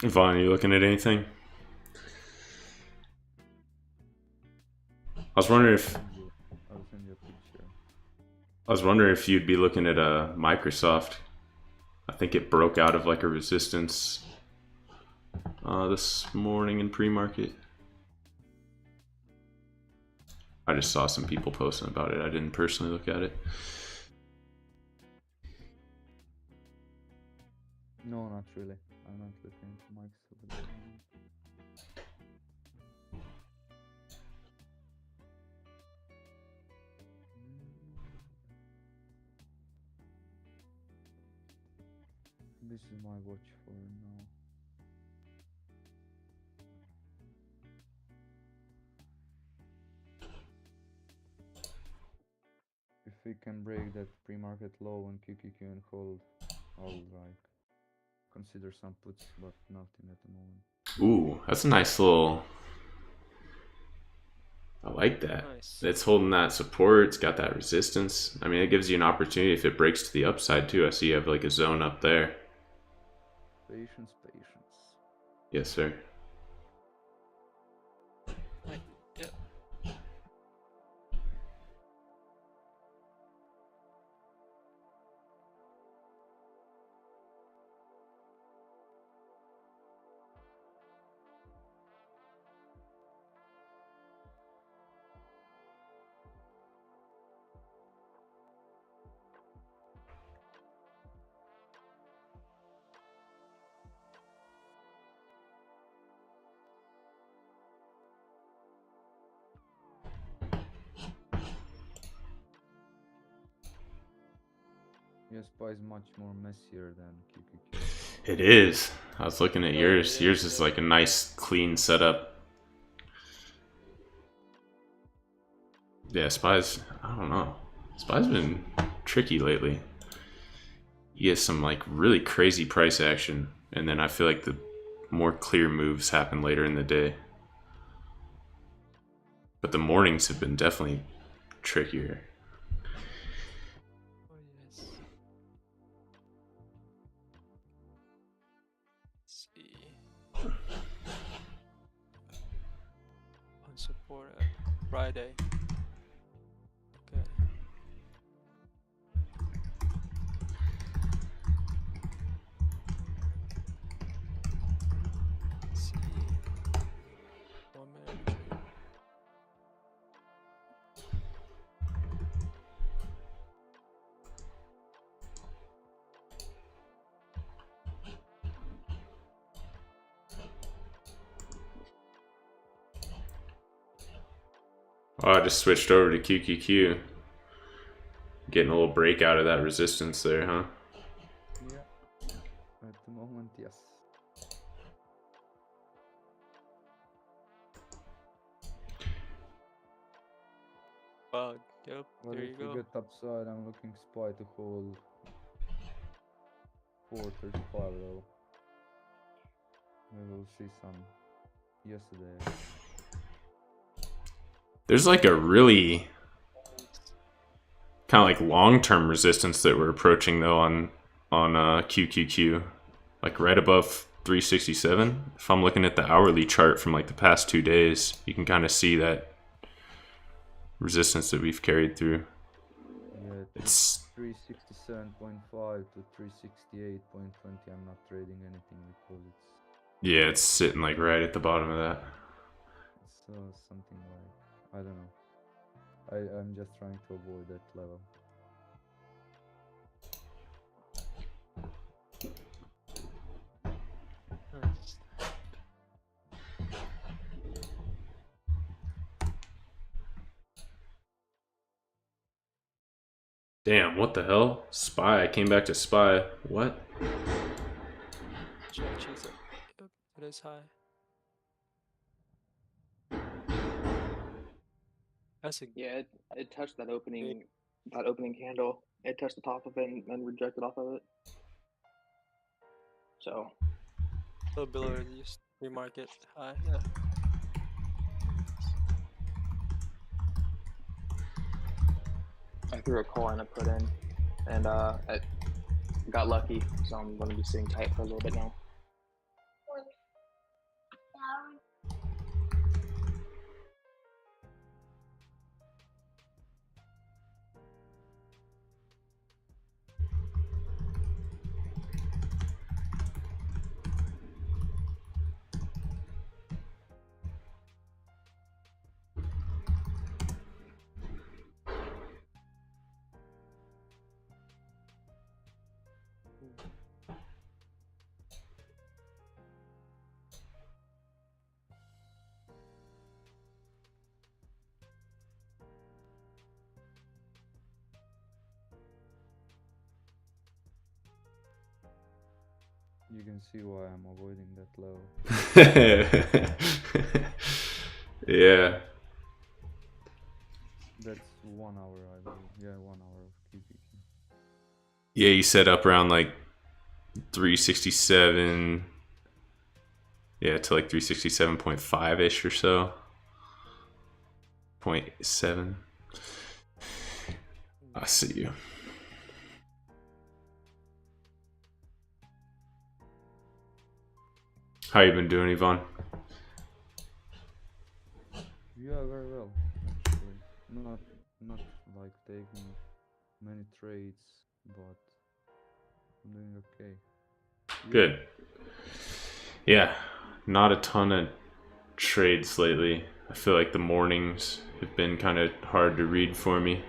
[SPEAKER 1] Vaughn, you looking at anything? I was wondering if...
[SPEAKER 5] I'll send you a picture.
[SPEAKER 1] I was wondering if you'd be looking at Microsoft. I think it broke out of like a resistance this morning in pre-market. I just saw some people posting about it. I didn't personally look at it.
[SPEAKER 5] No, not really. I'm not looking into Microsoft at the moment. This is my watch for now. If we can break that pre-market low on QQQ and hold, I'll like consider some puts, but nothing at the moment.
[SPEAKER 1] Ooh, that's a nice little. I like that.
[SPEAKER 2] Nice.
[SPEAKER 1] It's holding that support. It's got that resistance. I mean, it gives you an opportunity if it breaks to the upside too. I see you have like a zone up there.
[SPEAKER 5] Patience, patience.
[SPEAKER 1] Yes, sir.
[SPEAKER 2] Right. Yep.
[SPEAKER 5] Yes, SPY is much more messier than QQQ.
[SPEAKER 1] It is. I was looking at
[SPEAKER 2] Yeah,
[SPEAKER 1] yours.
[SPEAKER 2] it
[SPEAKER 1] Yours
[SPEAKER 2] is,
[SPEAKER 1] is
[SPEAKER 2] yeah.
[SPEAKER 1] like a nice, clean setup. Yeah, Spy's. I don't know. Spy's been tricky lately. You get some like really crazy price action, and then I feel like the more clear moves happen later in the day. But the mornings have been definitely trickier.
[SPEAKER 2] Oh yes. Let's see. On support Friday. Okay. Let's see. 1 minute trade.
[SPEAKER 1] Oh, I just switched over to QQQ. Getting a little break out of that resistance there, huh?
[SPEAKER 5] Yeah. At the moment, yes.
[SPEAKER 2] Bug. Yep.
[SPEAKER 5] But
[SPEAKER 2] There
[SPEAKER 5] if
[SPEAKER 2] you
[SPEAKER 5] we
[SPEAKER 2] go.
[SPEAKER 5] get upside, I'm looking SPY to hold 435 though. We will see some yesterday.
[SPEAKER 1] There's like a really kind of like long-term resistance that we're approaching though on QQQ, like right above 367. If I'm looking at the hourly chart from like the past 2 days, you can kind of see that resistance that we've carried through.
[SPEAKER 5] Yeah,
[SPEAKER 1] It's
[SPEAKER 5] 367.5 to 368.20. I'm not trading anything because
[SPEAKER 1] yeah, it's sitting like right at the bottom of that.
[SPEAKER 5] it's something like, I don't know. I'm just trying to avoid that level.
[SPEAKER 2] Nice.
[SPEAKER 1] Damn, what the hell? Spy. I came back to Spy. What?
[SPEAKER 2] Check cheese up. Yep. It is high. That's a
[SPEAKER 3] Yeah, it touched that opening candle. It touched the top of it and rejected off of it. So
[SPEAKER 2] little below the pre-market high. Yeah.
[SPEAKER 3] I threw a call and a put in, and I got lucky. So I'm going to be sitting tight for a little bit now.
[SPEAKER 5] You can see why I'm avoiding that level.
[SPEAKER 1] Yeah.
[SPEAKER 5] That's 1 hour, I believe. Yeah, 1 hour of QQQ.
[SPEAKER 1] Yeah, you set up around like 367. Yeah, to like 367.5 ish or so. 0.7. I see you. How you been doing, Yvonne?
[SPEAKER 5] Yeah, very well, actually. Not like taking many trades, but I'm doing okay. You?
[SPEAKER 1] Good. Yeah, not a ton of trades lately. I feel like the mornings have been kind of hard to read for me.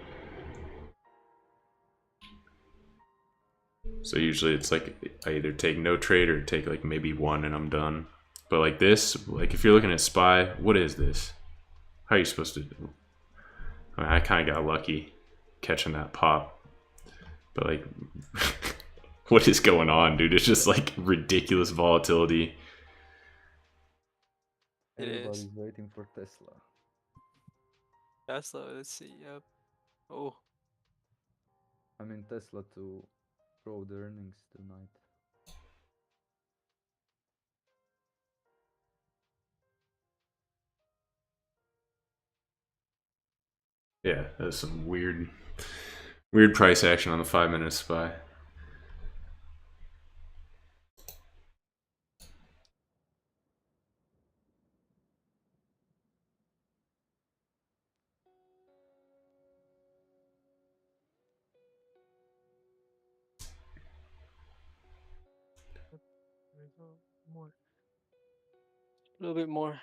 [SPEAKER 1] So usually it's like I either take no trade or take like maybe one and I'm done. But like this, like if you're looking at SPY, what is this? How are you supposed to do? I kind of got lucky catching that pop. But like, what is going on, dude? It's just like ridiculous volatility.
[SPEAKER 2] It is.
[SPEAKER 5] Everybody's waiting for Tesla.
[SPEAKER 2] Tesla, let's see. Yep. Oh,
[SPEAKER 5] I mean, Tesla to throw the earnings tonight.
[SPEAKER 1] Yeah, that's some weird price action on the 5-minute SPY.
[SPEAKER 2] there we go. More. A little bit more.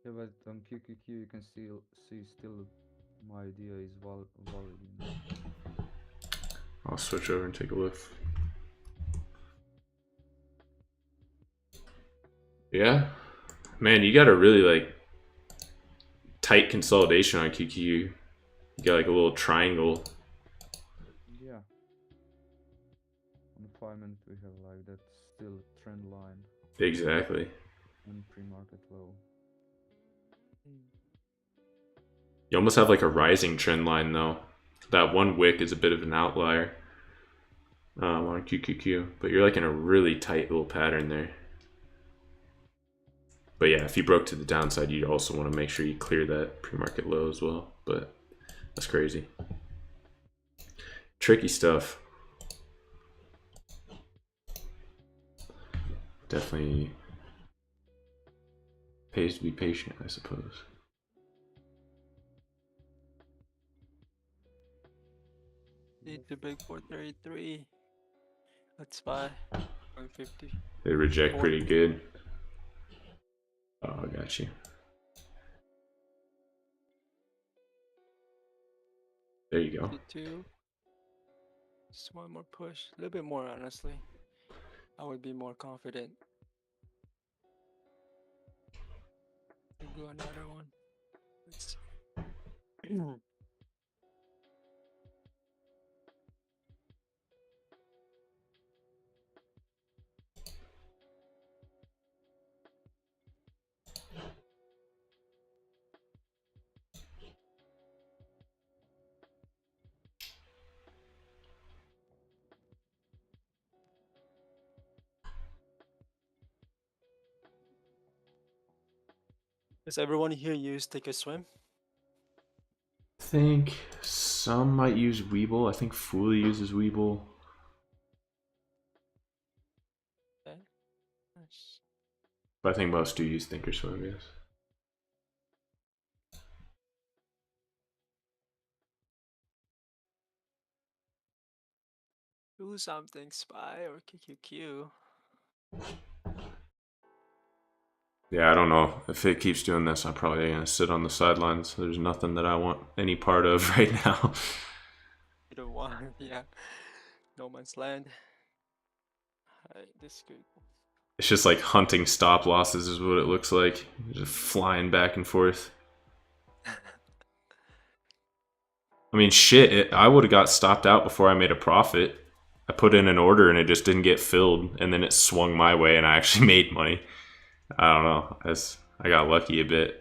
[SPEAKER 5] Yeah, but on QQQ you can still see my idea is valid. You know?
[SPEAKER 1] I'll switch over and take a look. Yeah, man, you got a really like tight consolidation on QQ. You got like a little triangle.
[SPEAKER 5] Yeah. On the 5-minute we have like that still trend line
[SPEAKER 1] Exactly.
[SPEAKER 5] and pre-market low.
[SPEAKER 1] You almost have like a rising trend line though. That one wick is a bit of an outlier on QQQ, but you're like in a really tight little pattern there. But yeah, if you broke to the downside, you also want to make sure you clear that pre-market low as well. But that's crazy. Tricky stuff. Definitely pays to be patient, I suppose.
[SPEAKER 2] Need the big 433. Let's buy 150.
[SPEAKER 1] They reject
[SPEAKER 2] Or-
[SPEAKER 1] pretty good. Oh, I got you. There you go.
[SPEAKER 2] 52. Just one more push. A little bit more, honestly. I would be more confident. Do another one. Let's see. Does everyone here use Take a Swim?
[SPEAKER 1] I think some might use Weeble. I think Fooly uses Weeble.
[SPEAKER 2] Okay. Nice.
[SPEAKER 1] But I think most do use Thinkorswim, yes.
[SPEAKER 2] Do something, Spy or QQQ.
[SPEAKER 1] Yeah, I don't know. If it keeps doing this, I'm probably gonna sit on the sidelines. There's nothing that I want any part of right now.
[SPEAKER 2] You don't want, yeah. No man's land. Alright, this is good.
[SPEAKER 1] It's just like hunting stop losses is what it looks like. Just flying back and forth. I mean, shit, I would have got stopped out before I made a profit. I put in an order and it just didn't get filled, and then it swung my way and I actually made money. I don't know. I got lucky a bit.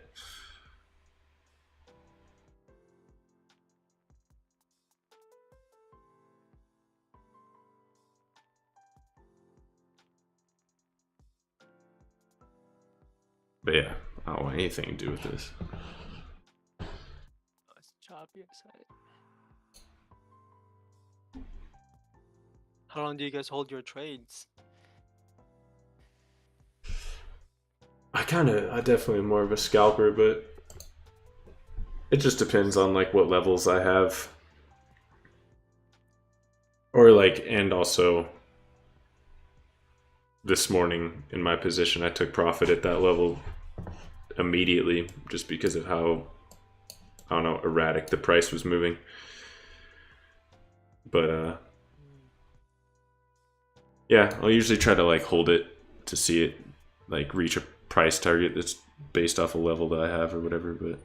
[SPEAKER 1] But yeah, I don't want anything to do with this.
[SPEAKER 2] Oh, it's choppy outside. How long do you guys hold your trades?
[SPEAKER 1] I definitely am more of a scalper, but it just depends on like what levels I have. Or like, and also this morning in my position, I took profit at that level immediately just because of how, I don't know, erratic the price was moving. But yeah, I'll usually try to like hold it to see it like reach a price target that's based off a level that I have or whatever, but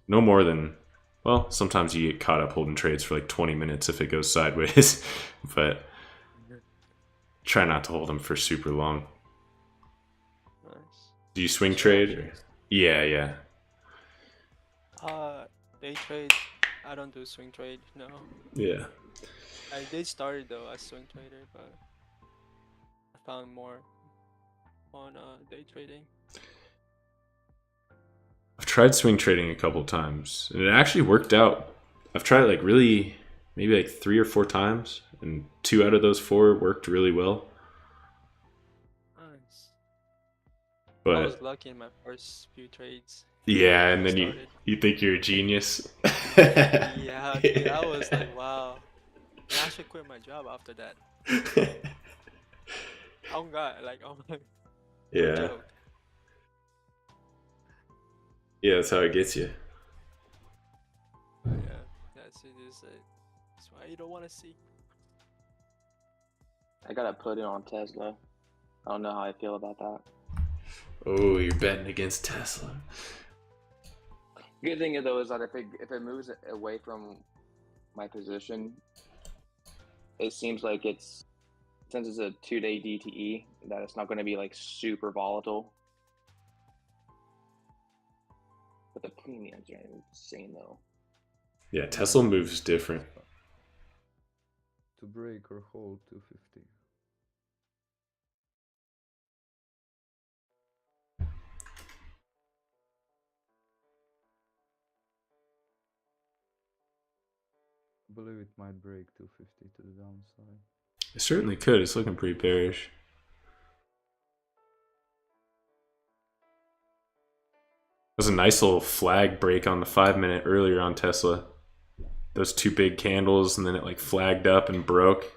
[SPEAKER 1] no more than, well, sometimes you get caught up holding trades for like 20 minutes if it goes sideways, but try not to hold them for super long.
[SPEAKER 2] Nice.
[SPEAKER 1] Do you swing trade? Or? Yeah.
[SPEAKER 2] Day trade. I don't do swing trade, no.
[SPEAKER 1] Yeah.
[SPEAKER 2] I did start though as swing trader, but I found more on day trading.
[SPEAKER 1] I've tried swing trading a couple times, and it actually worked out. I've tried it like really, maybe like 3 or 4 times, and 2 out of those 4 worked really well.
[SPEAKER 2] Nice. I
[SPEAKER 1] But
[SPEAKER 2] was lucky in my first few trades.
[SPEAKER 1] yeah, and
[SPEAKER 2] when I
[SPEAKER 1] then
[SPEAKER 2] started.
[SPEAKER 1] you think you're a genius.
[SPEAKER 2] Yeah, dude, I was like, wow. And I should quit my job after that. Oh god, like, oh my, no
[SPEAKER 1] Yeah.
[SPEAKER 2] joke.
[SPEAKER 1] Yeah, that's how it gets you.
[SPEAKER 2] But yeah, that's it. That's why you don't want to see.
[SPEAKER 3] I gotta put it on Tesla. I don't know how I feel about that.
[SPEAKER 1] Oh, you're betting against Tesla.
[SPEAKER 3] Good thing though is that if it moves away from my position, it seems like since it's a 2-day DTE, that it's not going to be like super volatile. But the premiums are insane though.
[SPEAKER 1] Yeah, Tesla moves different.
[SPEAKER 5] To break or hold 250. I believe it might break 250 to the downside.
[SPEAKER 1] It certainly could. It's looking pretty bearish. There's a nice little flag break on the 5-minute earlier on Tesla. Those 2 big candles, and then it like flagged up and broke.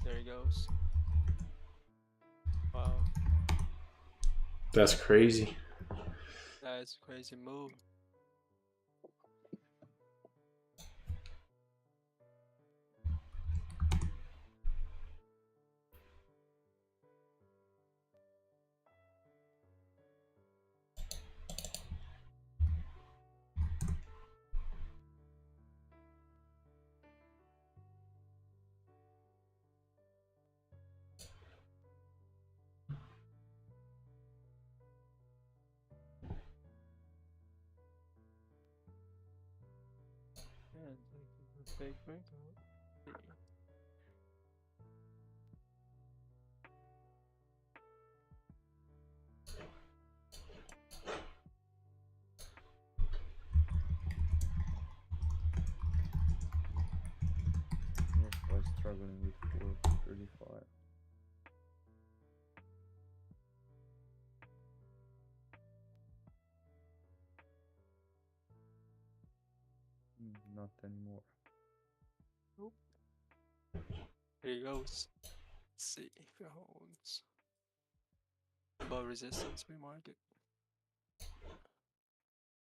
[SPEAKER 2] There he goes. Wow,
[SPEAKER 1] That's crazy.
[SPEAKER 2] that is a crazy move. Yeah, it's like a big breakout.
[SPEAKER 5] Yes, by struggling with 435. Not anymore.
[SPEAKER 2] Here he goes. Let's see if it holds. Above resistance pre-market.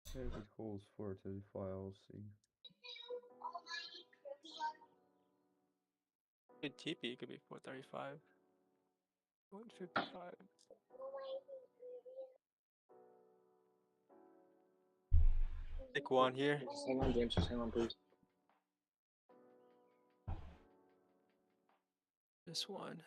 [SPEAKER 5] If it holds 435, I'll see.
[SPEAKER 2] Good TP could be 435. 155. Pick one here.
[SPEAKER 3] Just hang on, James. Just hang on, please.
[SPEAKER 2] This one.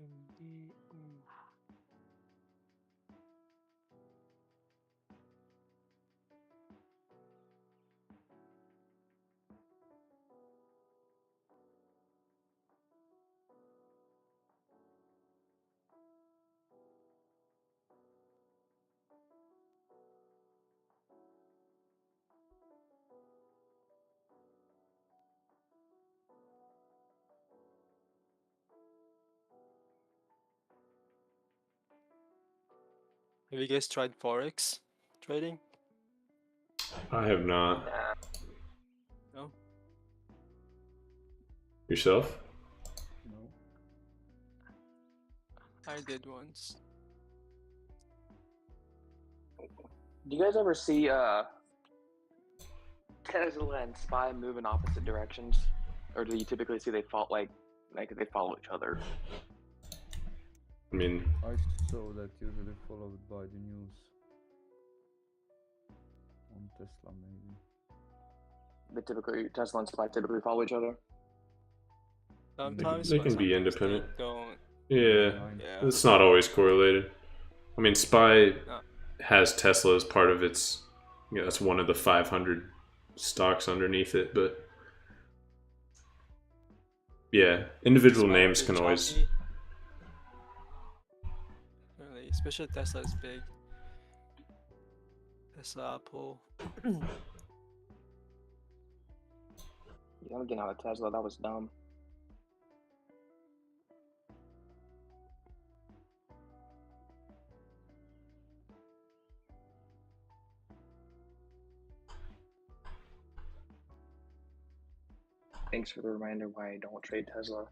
[SPEAKER 2] MD. Have you guys tried Forex trading?
[SPEAKER 1] I have not.
[SPEAKER 2] No?
[SPEAKER 1] Yourself?
[SPEAKER 5] No.
[SPEAKER 2] I did once.
[SPEAKER 3] Do you guys ever see Tesla and Spy move in opposite directions, or do you typically see they follow they follow each other?
[SPEAKER 1] I mean,
[SPEAKER 5] I saw that usually followed by the news. On Tesla, maybe.
[SPEAKER 3] Tesla and Spy typically follow each other.
[SPEAKER 2] Sometimes,
[SPEAKER 1] they
[SPEAKER 2] but
[SPEAKER 1] can be
[SPEAKER 2] sometimes
[SPEAKER 1] independent.
[SPEAKER 2] They don't.
[SPEAKER 1] Yeah,
[SPEAKER 5] Nine.
[SPEAKER 2] Yeah.
[SPEAKER 1] it's not always correlated. I mean, Spy
[SPEAKER 2] No.
[SPEAKER 1] has Tesla as part of its, it's one of the 500 stocks underneath it, but yeah, individual
[SPEAKER 2] Spy
[SPEAKER 1] names
[SPEAKER 2] is
[SPEAKER 1] can always.
[SPEAKER 2] choppy. Really, especially Tesla is big. Tesla, Apple.
[SPEAKER 3] Yeah, I'm getting out of Tesla. That was dumb. Thanks for the reminder why I don't trade Tesla.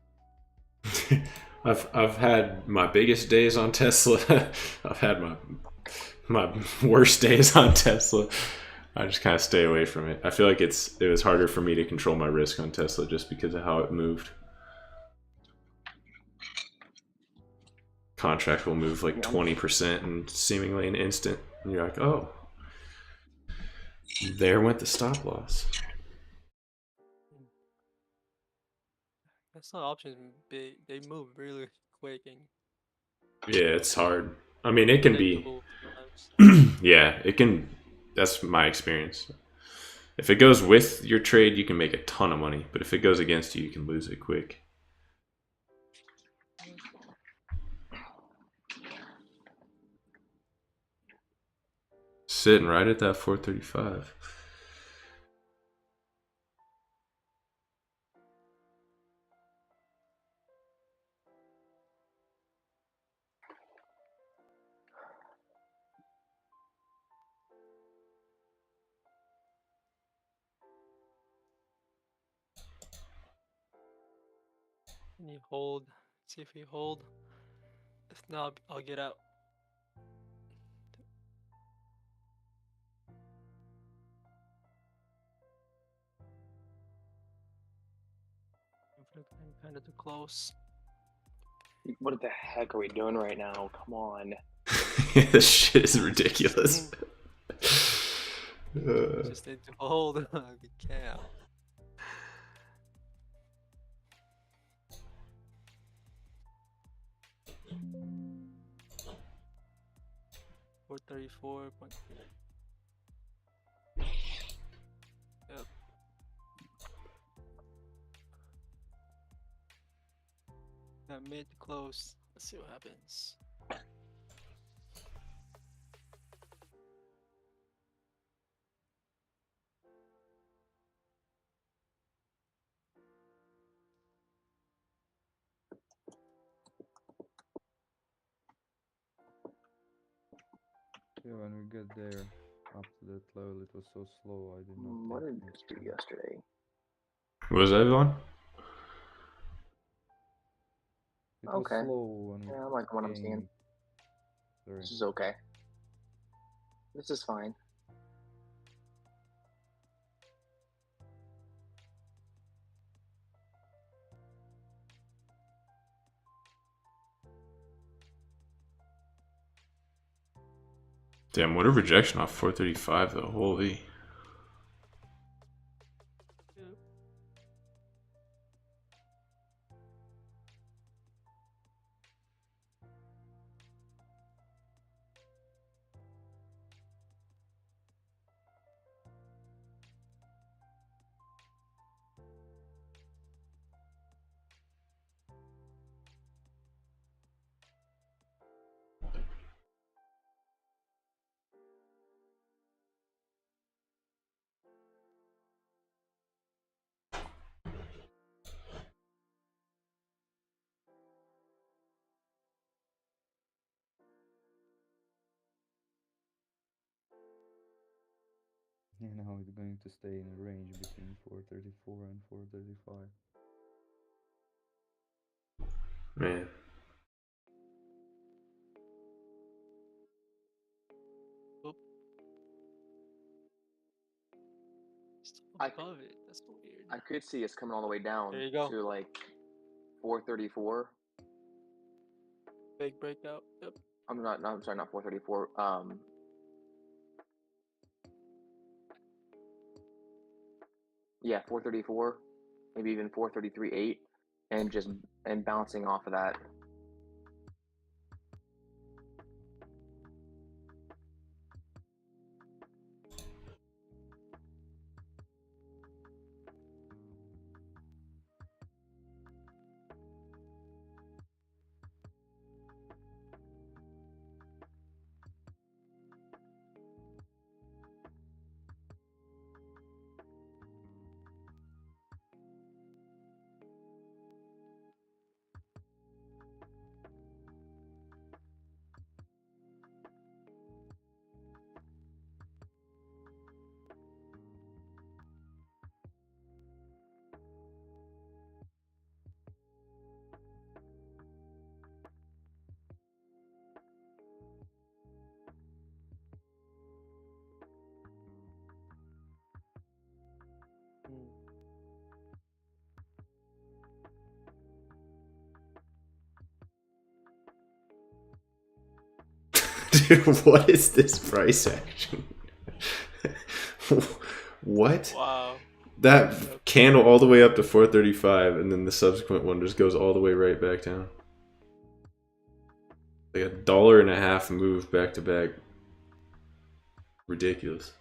[SPEAKER 1] I've had my biggest days on Tesla. I've had my worst days on Tesla. I just kind of stay away from it. I feel like it was harder for me to control my risk on Tesla just because of how it moved. Contract will move like 20% and seemingly an instant. And you're like, oh, there went the stop loss.
[SPEAKER 2] That's not options. They move really quick and
[SPEAKER 1] Yeah, it's hard. I mean, it can be.
[SPEAKER 2] predictable sometimes.
[SPEAKER 1] Yeah, it can. That's my experience. If it goes with your trade, you can make a ton of money. But if it goes against you, you can lose it quick. Sitting right at that 435.
[SPEAKER 2] And you hold. See if you hold. If not, I'll get out. Kind of too close.
[SPEAKER 3] What the heck are we doing right now? Come on.
[SPEAKER 1] This shit is ridiculous.
[SPEAKER 2] Just need to hold. We can't. $434. Yep. Mid close. Let's see what happens.
[SPEAKER 5] Yeah, when we get there, up to that level, it was so slow. I did not.
[SPEAKER 3] What
[SPEAKER 5] take
[SPEAKER 3] did
[SPEAKER 5] much
[SPEAKER 3] this do
[SPEAKER 5] time.
[SPEAKER 3] yesterday?
[SPEAKER 1] What was that, Vaughn?
[SPEAKER 5] It
[SPEAKER 3] Okay.
[SPEAKER 5] was slow when we
[SPEAKER 3] Yeah, I like what I'm seeing.
[SPEAKER 5] came. Sorry.
[SPEAKER 3] This is okay. This is fine.
[SPEAKER 1] Damn, what a rejection off 435 though. Holy.
[SPEAKER 2] Yep.
[SPEAKER 5] And now it's going to stay in a range between 434 and 435.
[SPEAKER 1] Man.
[SPEAKER 2] Still
[SPEAKER 3] I-
[SPEAKER 2] above it. That's weird.
[SPEAKER 3] I could see us coming all the way down
[SPEAKER 2] There you go.
[SPEAKER 3] to like 434.
[SPEAKER 2] Big breakout. Yep.
[SPEAKER 3] I'm sorry, not 434. Yeah, 434, maybe even 433.8, and bouncing off of that.
[SPEAKER 1] What is this price action? What?
[SPEAKER 2] Wow.
[SPEAKER 1] That candle all the way up to 435, and then the subsequent one just goes all the way right back down. Like $1.50 move back to back. Ridiculous.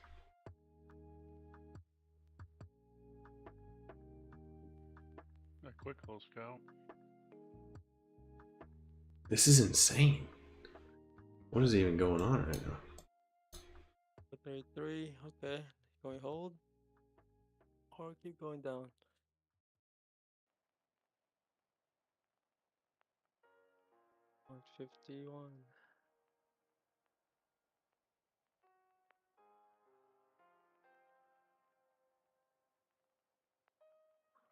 [SPEAKER 4] A quick little scout.
[SPEAKER 1] This is insane. What is even going on right now?
[SPEAKER 2] 33. Okay. Going hold. Or keep going down. $151.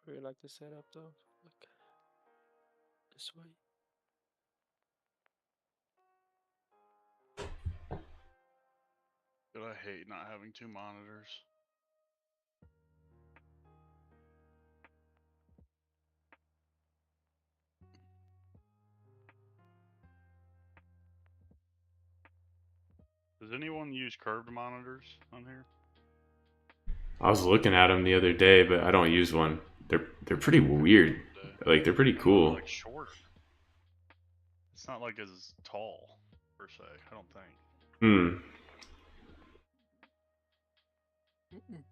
[SPEAKER 2] Really like the setup though. Like this way.
[SPEAKER 4] But I hate not having two monitors. Does anyone use curved monitors on here?
[SPEAKER 1] I was looking at them the other day, but I don't use one. They're pretty weird. Like they're pretty
[SPEAKER 4] And they're,
[SPEAKER 1] cool.
[SPEAKER 4] like shorter. It's not like as tall per se. I don't think.
[SPEAKER 1] Hmm.
[SPEAKER 2] Mm-mm.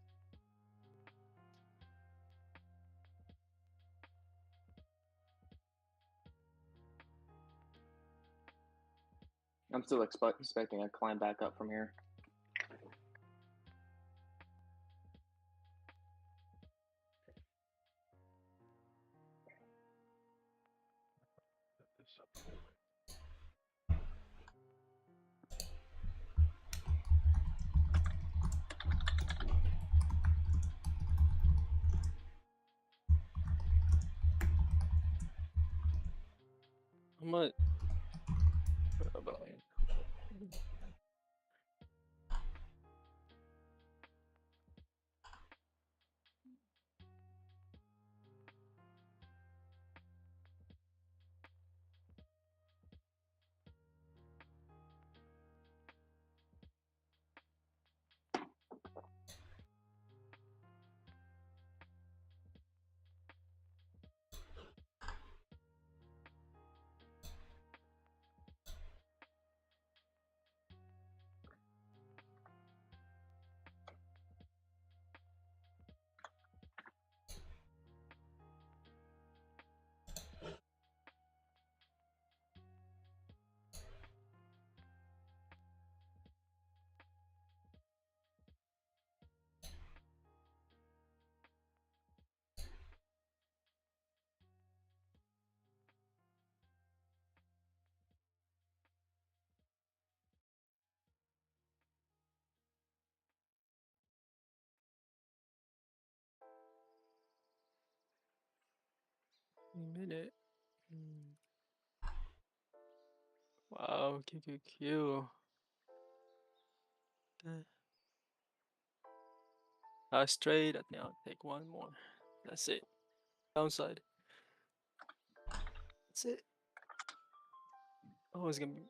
[SPEAKER 3] I'm still expecting a climb back up from here.
[SPEAKER 2] I'm not. About a minute. Wow, QQQ. Straight. I think I'll take one more. That's it. Downside. That's it. Oh, it's gonna be.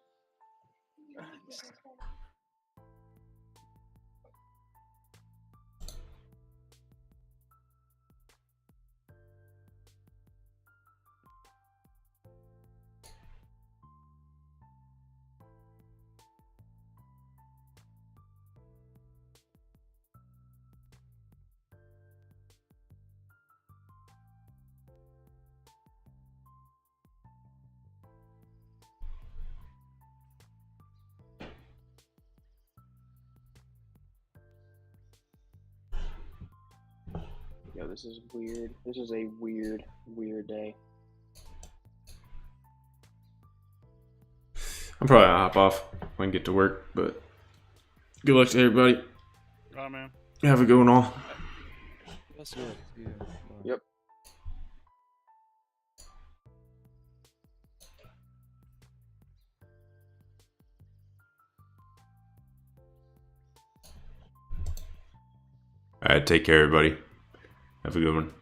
[SPEAKER 3] Yo, this is weird. This is a weird, weird day.
[SPEAKER 1] I'm probably gonna hop off when I get to work, but good luck to everybody.
[SPEAKER 4] Alright, man.
[SPEAKER 1] Have a good one all.
[SPEAKER 2] Yes,
[SPEAKER 5] Yeah,
[SPEAKER 2] sir.
[SPEAKER 5] see ya. Bye.
[SPEAKER 3] Yep.
[SPEAKER 1] Alright, take care everybody. Have a good one.